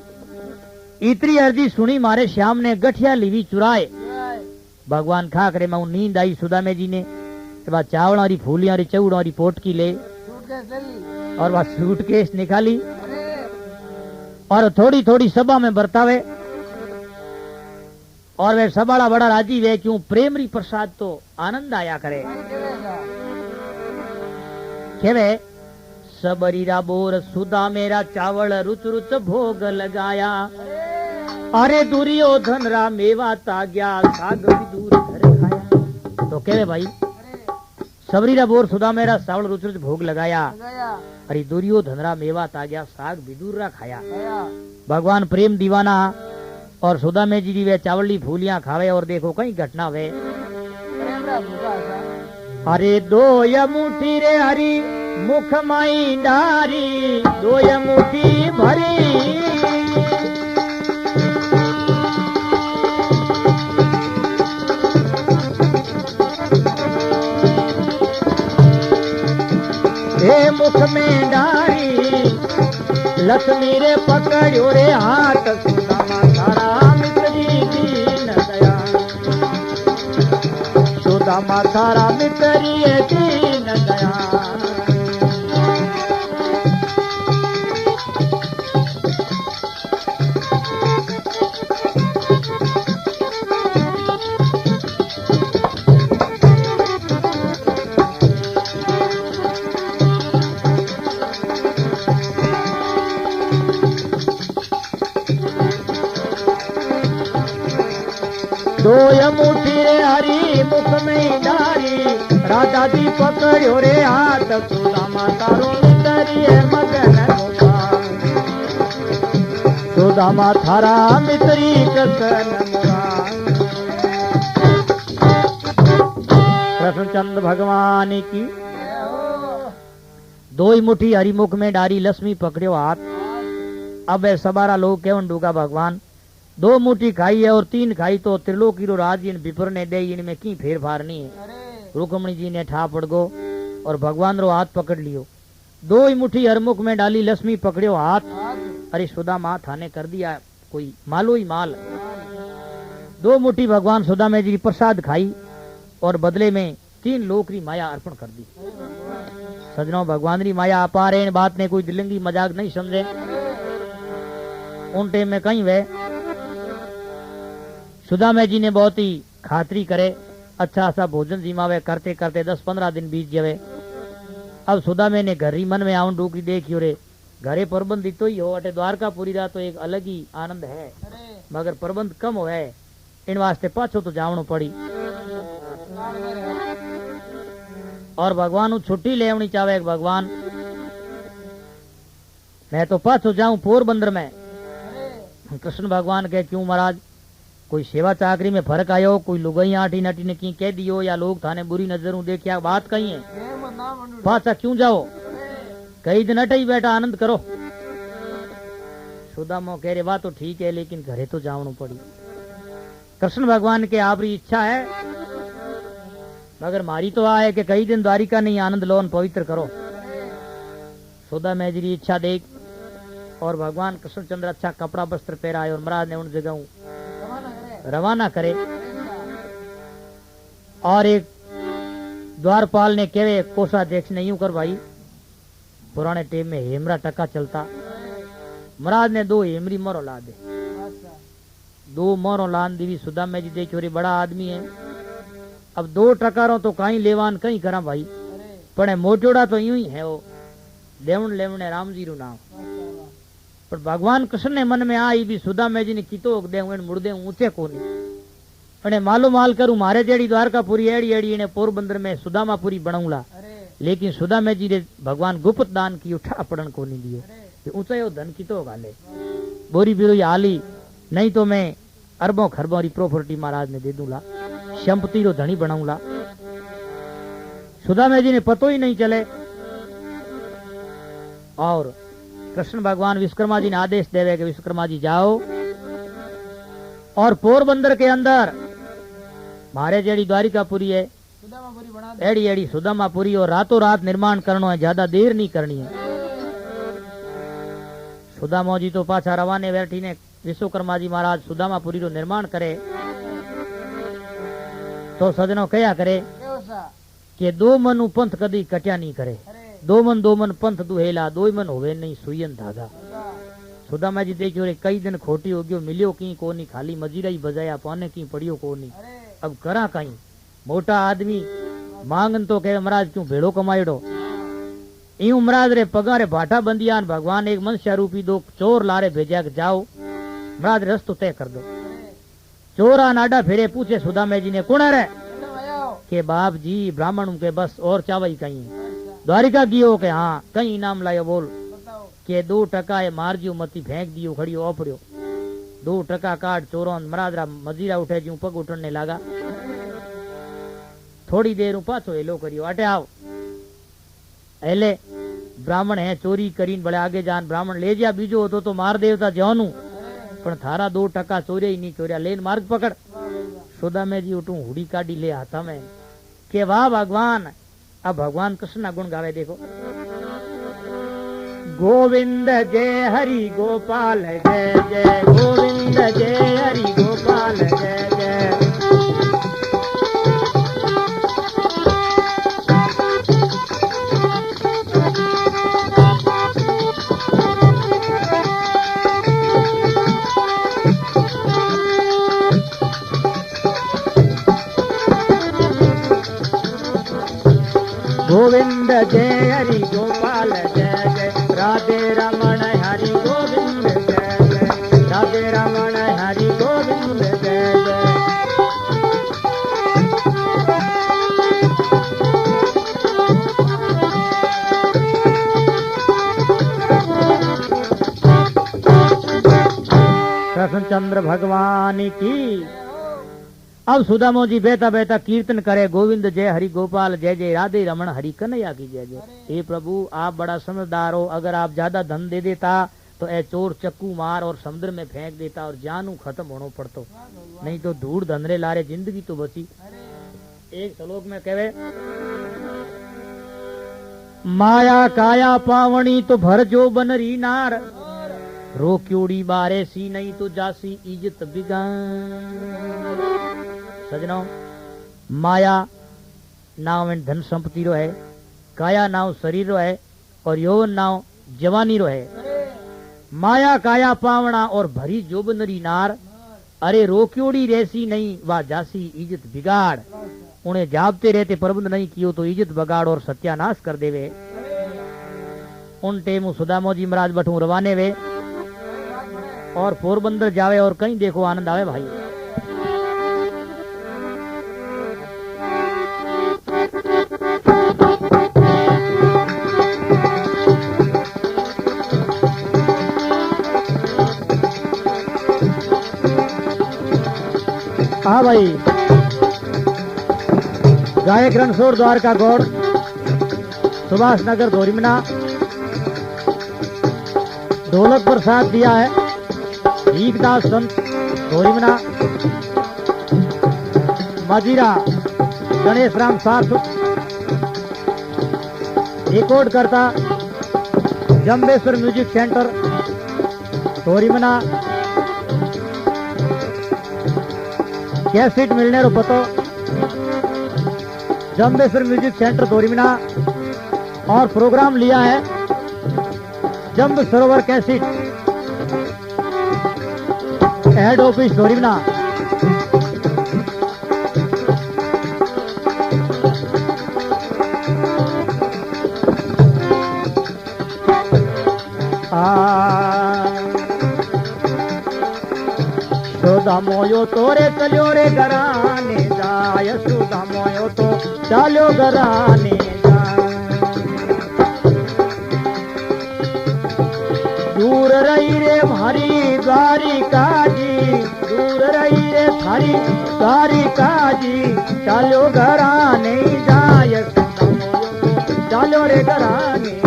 इतनी अर्जी सुनी मारे श्याम ने गठिया लीवी चुराए। भगवान खा करे मैं नींद आई सुदामे जी ने के बाद चावड़ा री फूलियां री चौड़ा री पोटकी ले और वह सूटकेस निकाली और थोड़ी थोड़ी सभा में बरतावे और वे सबाड़ा बड़ा राजी वे क्यों प्रेम री प्रसाद तो आनंद आया करे। केवे सबरीरा बोर सुदा मेरा चावल रुच रुच भोग लगाया अरे दुर्योधन रा मेवा ताग्या साग दूर घर खाया। तो केवे भाई सबरीरा बोर सुदा मेरा चावल रुच रुच भोग लगाया अरे दुर्योधन रा मेवा ताग्या साग विदुर रा खाया। भगवान प्रेम दीवाना और सुदा में जी वे चावली फूलियां खावे और देखो कई घटना वे अरे दो मुठी रे हरी मुख माई डारी दो मुठी भरी हे मुख में डारी लक्ष्मी रे पकड़ो रे हाथ सुदामा थारा मित्री दीन दया सुदामा थारा मित्री दीन दया। दो मुठी रे हरी मुख में डारी राजा जी पकड़ो रे हाथ सुदामा तारो मित्री मगन गोपाल सुदामा थारा मित्री कसन कृष्णचंद्र भगवान की। दो ही मुठी हरी मुख में डारी लक्ष्मी पकड़ो हाथ। अब सबारा लोग केवन डूगा भगवान दो मुठी खाई है और तीन खाई तो त्रिलोकी रो राज इन विपर ने दे इनमें की फेर फार नहीं है। रुक्मणी जी ने ठा पड़ गो और भगवान रो हाथ पकड़ लियो। दो ही मुठी हर मुख में डाली लक्ष्मी पकड़ो हाथ अरे सुदामा थाने कर दिया कोई मालो ही माल। दो मुठी भगवान सुदामे जी की प्रसाद खाई और बदले में तीन लोक री माया अर्पण कर दी। सजनों भगवान री माया अपार है, बात ने कोई दिलंगी मजाक नहीं समझे। उन टेम में कहीं वे सुदामे जी ने बहुत ही खातरी करे अच्छा सा भोजन जिमावे करते करते 10-15 दिन बीत जावे। अब सुदामे ने घर ही मन में आउन डूकरी देखियो रे घरे प्रबंध तो ही हो अटे द्वारकापुरी रा तो एक अलग ही आनंद है मगर प्रबंध कम हो है इन वास्ते पाछो तो जावनो पड़ी और भगवान छुट्टी लेवनी चाहे भगवान मैं तो पाछो जाऊं पोरबंदर में। कृष्ण भगवान कहे क्यों महाराज कोई सेवा चाकरी में फर्क आयो कोई लुगाई आटी नटी ने की कह दियो या लोग थाने बुरी नजरों देखिया बात कही है पाछा क्यों जाओ कई दिन अटे ही बैठा आनंद करो। सुदामा कह रहे बात तो ठीक है लेकिन घरे तो जावनो पड़ी। कृष्ण भगवान के आपरी इच्छा है मगर मारी तो आए कि कई दिन द्वारिका नहीं आनंद लो पवित्र करो। सुदामा जी इच्छा देख और भगवान कृष्णचंद्र अच्छा कपड़ा वस्त्र पहराए और महाराज ने उन जगह रवाना करे और एक द्वारपाल ने कहे कोषाध्यक्ष ने यूं कर भाई पुराने टेम में हेमरा टका चलता महाराज ने 2 हेमरी मोरो ला दे। 2 मोरो लान दीवी सुदामा जी देखो रे बड़ा आदमी है अब 2 टकारों तो कहीं लेवान कहीं करा भाई पड़े मोटोड़ा तो यूं ही है वो देवण लेवने राम जी रू नाम पर भगवान कृष्ण ने मन में आई भी सुदामा जी ने कितो दे मुर्दे ऊंचे कोनी अने मालो माल करूं मारे जेड़ी द्वारकापुरी एड़ी एड़ी ने पोरबंदर में सुदामापुरी बनाऊंला लेकिन सुदामा जी ने भगवान गुप्त दान की उठा पड़न कोनी दियो ऊंचा धन कितो गाले बोरी बिरो आली नहीं तो मैं अरबों खरबों री प्रॉपर्टी महाराज ने दे दूंला संपत्ति रो धनी बनाऊंला। सुदामा जी ने पतो ही नहीं चले और कृष्ण भगवान विश्वकर्मा जी ने आदेश देवे कि विश्वकर्मा जी जाओ और पोरबंदर के अंदर मारे जेड़ी द्वारिकापुरी है सुदामापुरी बना दे। एड़ी एड़ी सुदामापुरी और रातों रात निर्माण करनो है, ज्यादा देर नहीं करनी है। सुदामा जी तो पाछा रवाने बैठी ने विश्वकर्मा जी महाराज सुदामापुरी रो निर्माण करे तो सजनो कया करे क्यों सा? कि दो मन पंथ कदी कट्या नहीं करे। अरे दो मन पंथ दुहेला, दो मन होवे नहीं सुयन धागा। सा। सुदामा जी देखियो रे कई दिन खोटी हो गयो, मिलियो की कोनी, खाली मजीरा ही बजाया, पाने की पड़ियो कोनी। अरे अब करा कहीं मोटा आदमी मांगन तो कहे महाराज क्यों भेड़ो कमाईडो। यूं महाराज रे पगारे भाटा बंदियान भगवान एक मनुष्य रूपी दो चोर लारे भेजा के जाओ महाराज रस्तो तय कर दो। चोरा नाडा फिरे पूछे सुदामा जी ने कौन रे चलो आयो। के बाप जी ब्राह्मण के बस और चावई कहीं द्वारिका गियो के हाँ कहीं इनाम लायो बोल बताओ। के 2 टका मारजियो मती फेंक दियो खड़ियो ओपड़ियो 2 टका काट चोरों महाराज मजीरा उठे जी पग उठने लगा। थोड़ी देर पाछो हेलो करियो अटे आओ एले ब्राह्मण है चोरी करीन बड़े आगे जान ब्राह्मण ले जा बीजो होतो तो मार देवता जवानू पण थारा 2 टका चोरे ही नहीं चोरिया लेन मार्ग पकड़। सुदामा जी उठू हुडी काढ़ी ले हाथा में के वाह भगवान। अब भगवान कृष्ण ना गुण गावे देखो। गोविंद जय हरि गोपाल जय जय, गोविंद जय हरि गोपाल जय जय। गोविंद जय हरि गोपाल जय जय, राधे रमण हरि गोविंद जय जय, राधे रमण हरि गोविंद जय जय। कृष्णचंद्र भगवान की। अब सुदामा जी बेता बेता कीर्तन करे गोविंद जय हरि गोपाल जय जय, राधे रमण हरि कन्हैया की जय जय। हे प्रभु आप बड़ा समझदार हो, अगर आप ज्यादा धन दे देता तो ए चोर चक्कू मार और समुद्र में फेंक देता और जानू खत्म होनो पड़तो, नहीं तो धूड़ धंधरे लारे जिंदगी तो बची। एक श्लोक में कहे माया काया पावनी तो भर जो बनरी नार, रोक्योड़ी बारे सी नहीं तो जासी इज्जत बिगाड़। सजनों माया नाव धन संपत्ति रो है, काया नाव शरीर रो है और यौवन नाव जवानी रो है। माया काया पावना और भरी जोबनरी नार, अरे रोक्योड़ी रेसी नहीं वा जासी इज्जत बिगाड़। उन्हें जापते रहते प्रबंध नहीं कियो तो इज्जत बगाड़ और सत्यानाश कर देवे। उन टेमु सुदामा जी महाराज बठू रवाने वे और पोरबंदर जावे और कहीं देखो आनंद आवे भाई। हाँ भाई गायक रणसोर द्वारका गौड़ सुभाष नगर धोरीमना ढोलक पर साथ दिया है भीखदास संत धोरीमना, मजीरा गणेश राम साथ, रिकॉर्ड करता Jambheshwar music centre Dhorimana. Cassette मिलने रो पतो जम्बेश्वर म्यूजिक सेंटर धोरीमना और प्रोग्राम लिया है जम्ब सरोवर कैसेट हेड ऑफिस धोरीमना। सुदामोयो तोरे चलो रे घराने जाय, सुदामोयो तो चलो घराने जाय। दूर रही रे भारी द्वारिका जी, दूर रही रे भारी द्वारिका जी, चलो घराने जाय, सुदामोयो तो चलो रे घराने।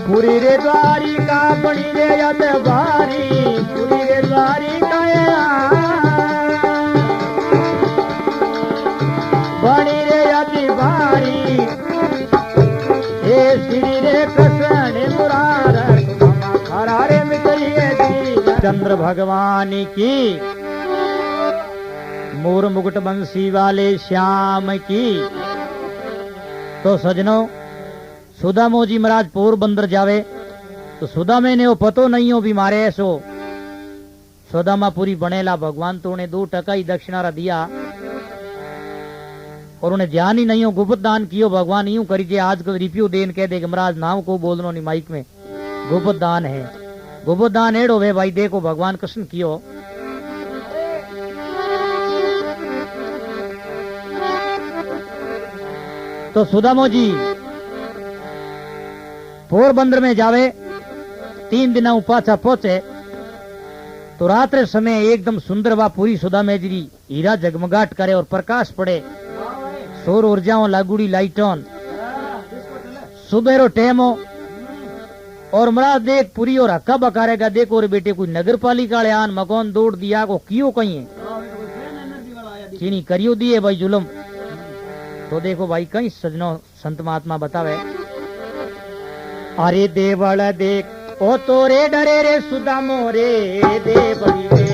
पुरी रे द्वारिका बनी रे यद बारी, पुरी रे द्वारिका बिहारी हे श्री रे कृष्ण मुरार हरारे मिटरिए दी चंद्र भगवान की मोर मुकुट बंसी वाले श्याम की। तो सजनों सुदामो जी महाराज पोरबंदर जावे तो सुदामे ने वो पतो नहीं हो भी मारे ऐसो सुदामापुरी बनेला भगवान तो उन्हें 2 टका ही दक्षिणारा दिया और उन्हें ध्यान ही नहीं हो गुप्त दान कियो। भगवान यूं करीजे आज को रिप्यू देन कह दे कि महाराज नाम को बोलनो नहीं माइक में गुप्त दान है। गुप्त दान एड़ो वे भाई देखो भगवान कृष्ण कियो। तो सुदामो जी पोरबंदर में जावे 3 दिन पाछा पहुंचे तो रात्र समय एकदम सुंदर वा पूरी सुदामे जी हीरा जगमगाट करे और प्रकाश पड़े सौर ऊर्जाओं लागूड़ी लाइटों सुबेरो टेमो और मरा देख पूरी और हक्का बकारेगा देखो और बेटे कोई नगर पालिका आन मकान दौड़ दिया को कियो कहीं है चीनी करियो दिए भाई जुलम। तो देखो भाई कहीं सजनो संत महात्मा बतावे अरे देवल देख ओ तो रे डरे रे सुदामो रे देवली रे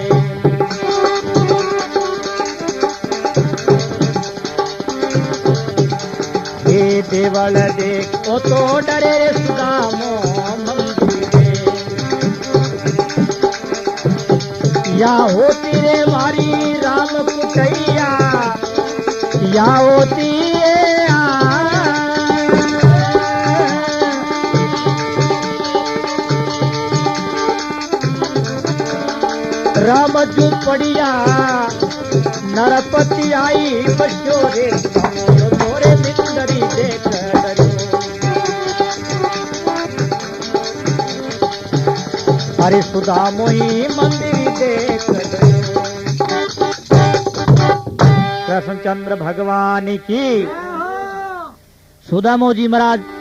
हे देवल देख ओ तो डरे रे सुदामो मंदिर रे या होती रे मारी राम कुटैया या होती राम जू पड़िया नरपति आई बच्चो रे तोरे मिंदरी देख अरे सुदामो ही मंदिर देख कृष्णचंद्र भगवान की। सुदामो जी महाराज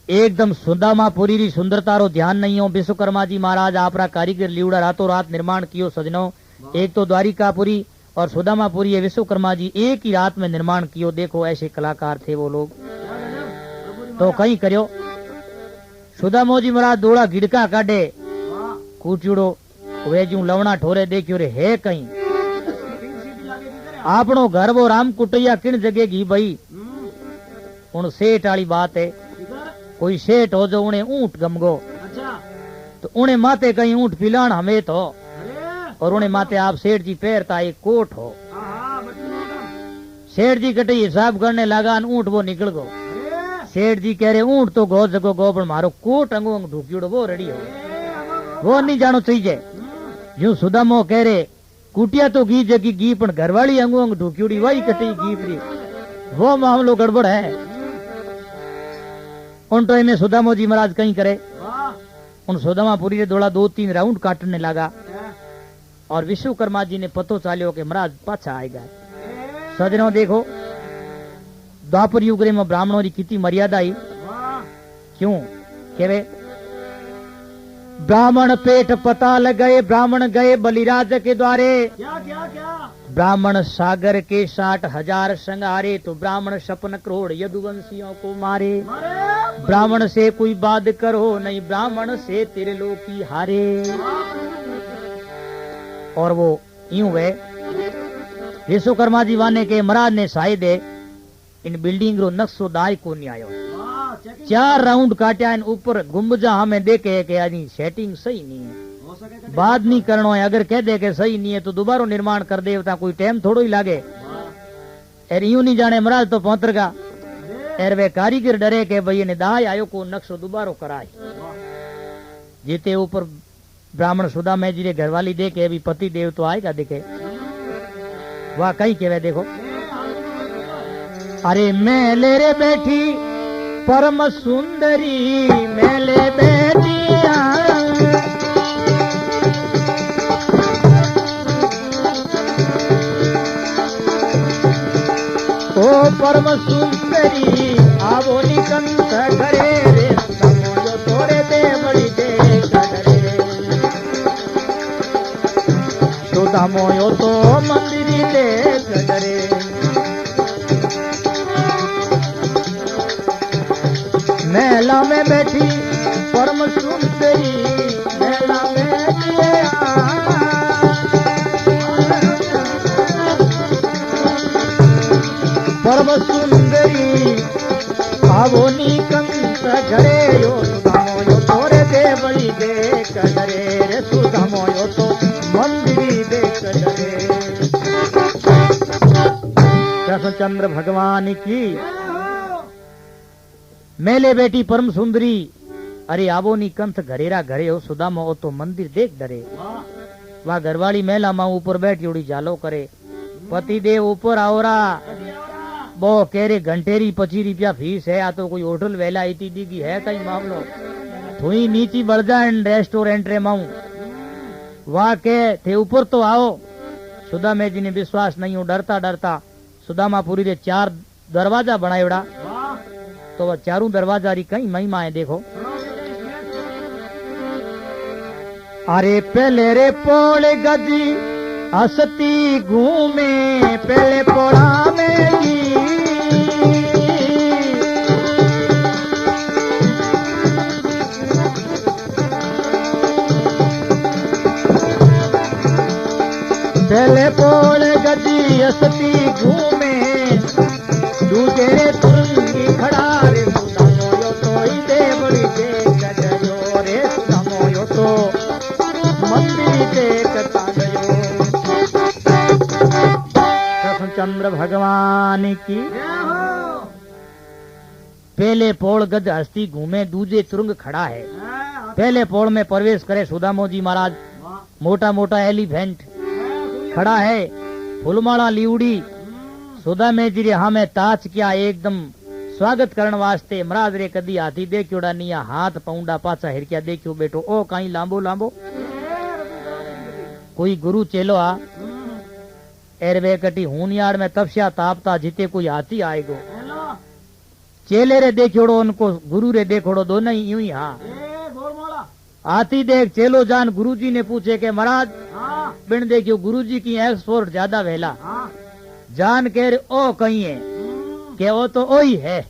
एकदम सुदामापुरी री सुंदरता रो ध्यान नहीं हो। विश्वकर्मा जी महाराज आपरा कारीगर लिवड़ा रातों रात निर्माण कियो सजनों। एक तो द्वारिकापुरी और सुदामापुरी है विश्वकर्मा जी एक ही रात में निर्माण कियो। देखो ऐसे कलाकार थे वो लोग। तो कहीं करियो सुदामो जी महाराज दौड़ा गिड़का काटे कूचुड़ो वे जू लवणा ठोरे देखियो रे है कहीं आपनो घर वो राम कुटैया किन जगह की भाई उन सेठ वाली बात है। कोई सेठ हो जो उन्हें ऊंट गमगो तो उन्हें माते कहीं ऊंट पिलान हमें तो और उन्हें माते आप सेठ जी पैरता एक कोट हो। सेठ जी कटे हिसाब करने लगा ऊंट वो निकल गो। सेठ जी कह रहे ऊंट तो गो जगो गो पर मारो कोट अंगो अंग ढूकियोड़ो वो रेडी हो वो नहीं जानो चाहिए। यूं सुदामो कह रहे कुटिया तो घी जगी घी पण घरवाली अंगो अंग ढूकियोड़ी वही कटी घी फ्री वो मामलो गड़बड़ है। उन टाइम में सुदामो जी महाराज कहीं करे उन सुदामापुरी ने दौड़ा 2-3 राउंड काटने लगा और विश्वकर्मा जी ने पतो चालियो कि महाराज पाछा आएगा। सजनों देखो द्वापर युग में ब्राह्मणों की कितनी मर्यादा ही क्यों केवे ब्राह्मण पेट पता लगाए ब्राह्मण गए बलिराज के द्वारे क्या ब्राह्मण सागर के 60,000 संगारे तो ब्राह्मण सपन करोड़ यदुवंशियों को मारे। ब्राह्मण से कोई बात करो नहीं ब्राह्मण से त्रिलोकी हारे। और वो यूं वे विश्वकर्मा जी वाने के महाराज ने शायद इन बिल्डिंग रो नक्शो दाय को नहीं आयो 4 राउंड काट्या इन ऊपर गुंबजा हमें देखे के यानी सेटिंग सही नहीं है बाद नहीं करना है। अगर कह दे के सही नहीं है तो दोबारा निर्माण कर दे कोई टाइम थोड़ो ही लागे। एर यूं नहीं जाने महाराज तो पहुंचेगा एर वे कारीगर डरे के भाई ने दाय आयो को नक्शो दोबारा कराए जीते ऊपर ब्राह्मण सुदामे जी रे घरवाली देखे अभी पति देव तो आएगा देखे वाह कहीं के वे देखो अरे मैं ले रे बैठी परम सुंदरी मेले बेटिया ओ परम सुंदरी आवो निकंठ करे रे समोयो तोरे दे बड़ी दे करे सुदामोयो तो मंदिरी दे करे मेला में बैठी परम सुंदरी मेला में परम सुंदरी आवो नी कंस घरे यो सुदामो यो तोरे देवड़ी देख डरे रे सुदामो यो तो मंदिरी देख डरे। कृष्णचंद्र भगवान की मेले बेटी परम सुंदरी अरे आवो नी कंस घरेरा घरे हो सुदामो ओ तो मंदिर देख डरे। वह घरवाली मेला मां ऊपर बैठी उड़ी झालो करे पति देव ऊपर आवरा बो कह रे घंटेरी 25 रुपया फीस है आ तो कोई होटल वेला इतनी दीगी है कई मामलो थोड़ी नीची बढ़ जाए रेस्टोरेंट रे माऊ वाह के थे ऊपर तो आओ। सुदामा जी ने विश्वास नहीं हो डरता डरता सुदामापुरी रे 4 दरवाजा बनायोड़ा तो वह चारों दरवाजा री कई महिमा है देखो। अरे पहले रे पोल गजी हसती घूमे पहले पोड़ा में जी पहले पोल गजी हसती घूमे दूजे रे तुरंगी खड़ा रे सुदामो यो तो ही देवड़ी देख गयो रे सुदामो यो तो मंदिर देखता गयो। कृष्णचंद्र भगवान की पहले पोल गज हस्ती घूमे दूजे तुरंग खड़ा है। पहले पोल में प्रवेश करे सुदामो जी महाराज मोटा मोटा एलिफेंट खड़ा है फुलमाला लीउड़ी सुदामे जी रे हमें ताच क्या एकदम स्वागत करण वास्ते महाराज रे कदी हाथी देखियोड़ा निया हाथ पौंडा पाछा हिरक्या देखियो बेटो ओ कहीं लांबो लांबो कोई गुरु चेलो आ एरवे कटी हुनियार में तपस्या तापता जीते कोई हाथी आएगो चेले रे देखियोड़ो उनको गुरु रे देखोड़ो दोनों ही यूं ही हाँ हाथी देख चेलो जान गुरुजी ने पूछे के महाराज बिन देखियो गुरुजी की एक्सपोर्ट ज्यादा वेला जान के ओ कहीं है के वो तो ओ ही है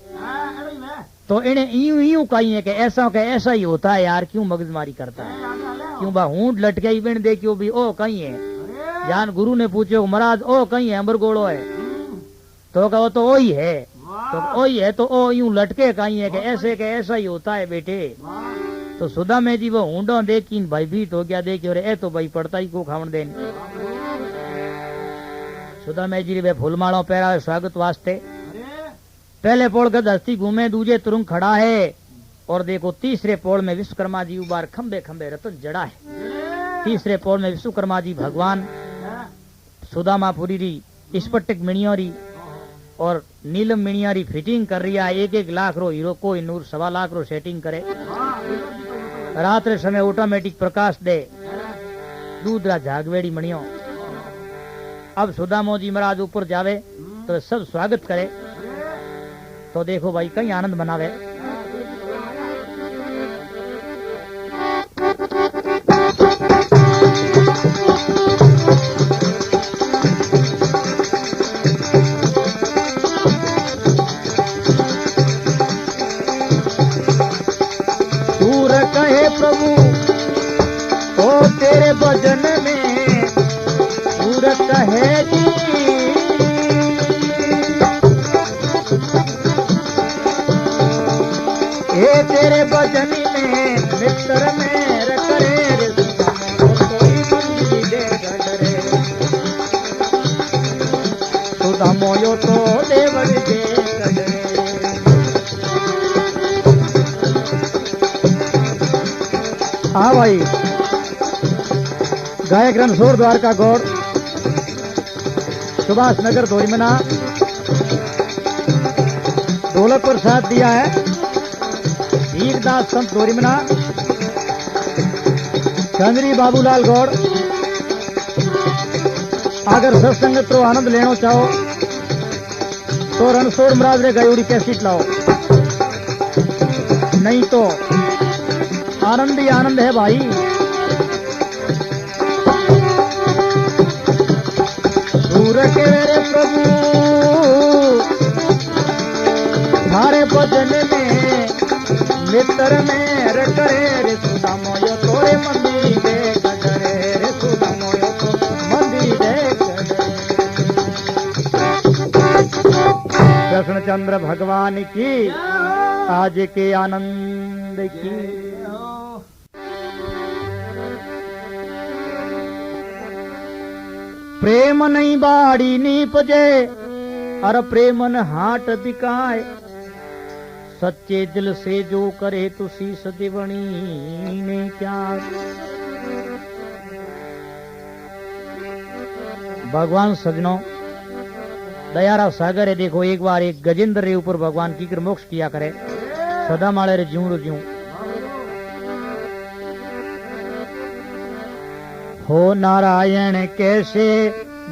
तो इन्हें यूं यूं कहीं है कि ऐसा ही होता है यार क्यों मगजमारी करता है क्यों बा ऊंट लटके ही बिन देखियो भी ओ कहीं है जान गुरु ने पूछे महाराज ओ कहीं है अमरगोड़ो है तो कहो तो ओ ही है तो ओ ही है तो ओ यूं लटके कहीं है कि ऐसा ही होता है बेटे। तो सुदामे जी वो ऊंडो देखी भाई भीत हो गया देखियो रे ए तो भाई पड़ता ही को खावन देन सुदामे जी वे फूलमालों पहरा स्वागत वास्ते पहले पोल गद हस्ती घूमे दूजे तुरंग खड़ा है और देखो तीसरे पोल में विश्वकर्मा जी उबार खंबे खंबे रतन जड़ा है। तीसरे पोल में विश्वकर्मा जी भगवान सुदामापुरी री स्फटिक मिणियोरी और नीलम मिणियारी फिटिंग कर रही है 1-1 लाख रो हीरो को नूर 1.25 लाख रो सेटिंग करे रात रे समय ऑटोमेटिक प्रकाश दे दूधरा झागवेड़ी मणियो। अब सुदामो जी महाराज ऊपर जावे तो सब स्वागत करे तो देखो भाई कहीं आनंद मनावे। सूर कहे प्रभु ओ तेरे भजन में सूर कहे जी हे तेरे भजन में मित्र में करे रे कोई मंदिर दे डरे सुदामो यो तो देवड़ दे डरे। हाँ भाई गायक रणछोड़ द्वारका गौड़ सुभाष नगर धोरीमना ढोलक पर साथ दिया है भीरदास संत धोरीमना चंद्री बाबूलाल गौड़। अगर सत्संगत रो आनंद लेना चाहो तो रणछोड़ महाराज रे गयोड़ी कैसेट लाओ नहीं तो आनंद ही आनंद है भाई। सूर के मेरे प्रभु थारे भजन में मित्र मेर करे रे सुदामो यो तोरे मंदिर देख डरे रे सुदामो यो तो मंदिर देख कृष्णचंद्र भगवान की आज के आनंद की। प्रेम नहीं बाड़ी नीपजे अर प्रेमन हाट दिखाए सच्चे दिल से जो करे तो शीस दिवणी ने क्या। भगवान सजनों दयारा सागर है। देखो एक बार एक गजेंद्र रे ऊपर भगवान की कर मोक्ष किया करे सदा माले रे ज्यूं ज्यूं हो नारायण कैसे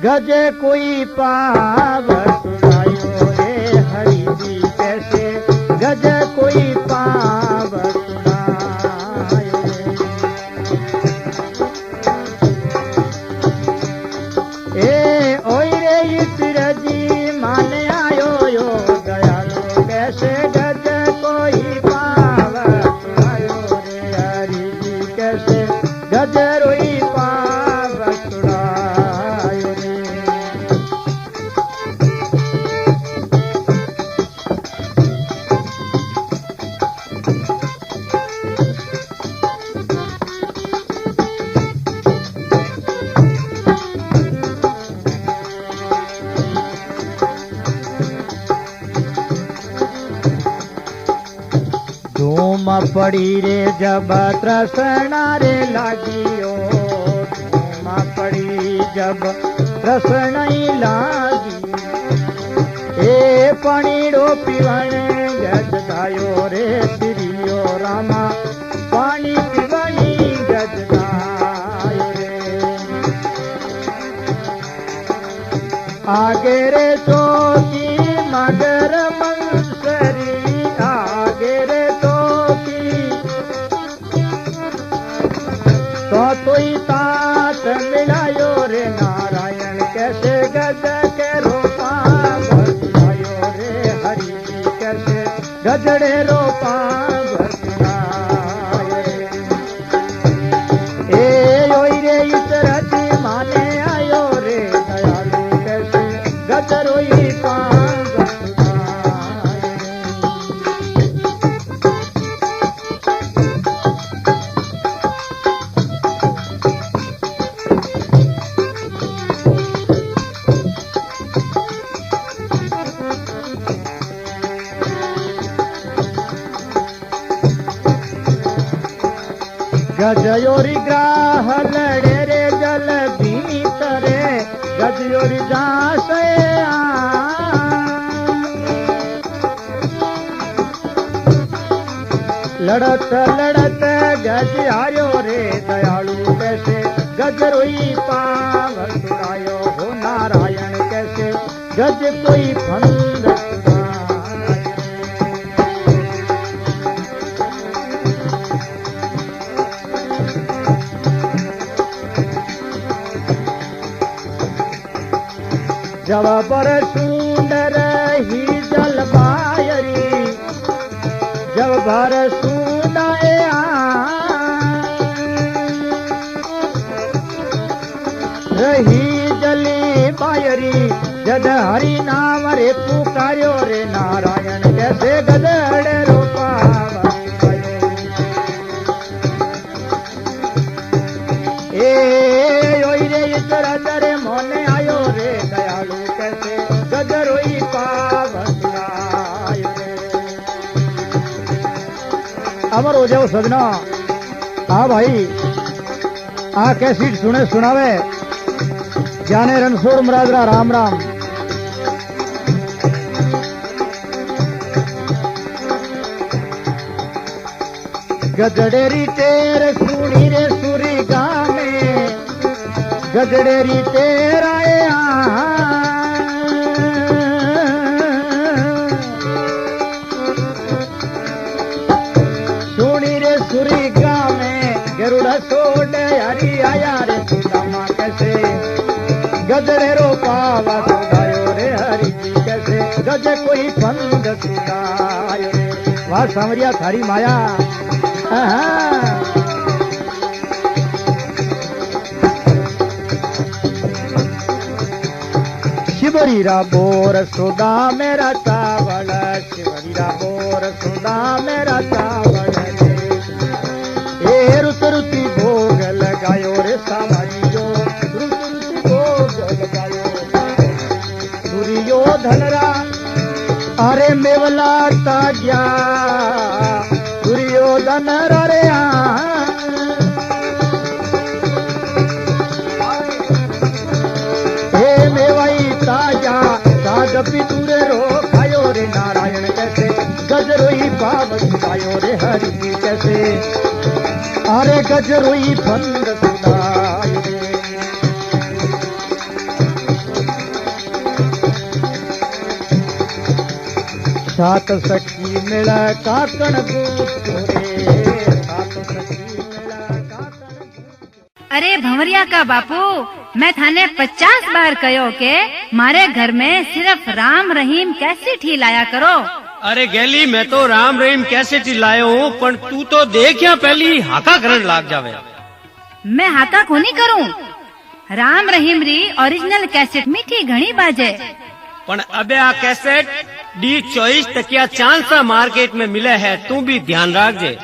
गजे कोई पाव सुनायो रे हरि जी कैसे गजे कोई पाव सुनायो रे ए ओई रे इतर जी माने आयो यो दयालो कैसे गजे कोई पाव सुनायो रे हरि जी कैसे गजे रोई पड़ी रे जब त्रसना रे लागियो धूमा पड़ी जब त्रसना लागी ए पानीड़ो पीवण गज गायो रे श्रीयो रामा पानी पीवणी गज गायो रे आगे रे चौकी मगर मंसरी आगे रे तोई तात मिलायो रे नारायण कैसे गज के रोपा बसुनायो रे हरि जी कैसे गजड़े रोपा बसुनायो रे ए ओई रे इतरती माने आयो रे दयालु कैसे गजरोई पा गजयोरी ग्राह लड़े रे जल भीतरे गजयोरी जासे लड़त लड़त गज आयो रे दयालु कैसे गजरोई पाव सुनायो हो नारायण कैसे गज कोई फंद जब पर सुंदर ही जल बायरी जब भर सुनाए रही जली बायरी जद हरि नाम रे पुकार्यो रे नारायण कैसे गदड़े रोपा ए ओई रे इतरा तेरे मोने आयो रे दयालु कैसे गजरोई पावनायो रे अमर हो जाओ सजना। हाँ भाई आ कैसी सुने सुनावे जाने रणछोड़ मराजरा राम राम। गजड़ेरी तेर सुनी रे सुरी गामे गजड़ेरी तेरा सुनी रे सुरी गामे गरुड़ा सोडे हरी आया रे सुदामा कैसे गजरे रो पावा सुदायो रे हरि जी कैसे गज कोई पंग सुदायो रे वाह सांवरिया थारी माया। शिवरीरा बोर सुदा मेरा चावल, शिवरीरा बोर सुदा मेरा चावल रे। रुत रुति भोग लगायो रे सावरियो, रुत रुति भोग लगायो। दुर्योधन रा अरे मेवला ताग्या, दुर्योधन रे हे मेवाई ताजा साग पितुरे रो खायो रे नारायण कैसे, गजरोई बाबन खायो रे हरि कैसे, अरे गजरोई बंद सुनायो रे। सात सखी मिला काकण दूत रे, सात सखी मिला काकण दूत। अरे भंवरिया का बापू, मैं थाने 50 बार कहो के मारे घर में सिर्फ राम रहीम कैसेट ही लाया करो। अरे गैली मैं तो राम रहीम कैसेट ही लायो हूँ, पण तू तो देख या पहली हाका करन लाग जावे। मैं हाका कोनी करूं, राम रहीम री ओरिजिनल कैसेट मीठी घणी बाजे। पण अबे आ कैसेट D24 तकिया चांद सा मार्केट में मिले है, तू भी ध्यान रख जे।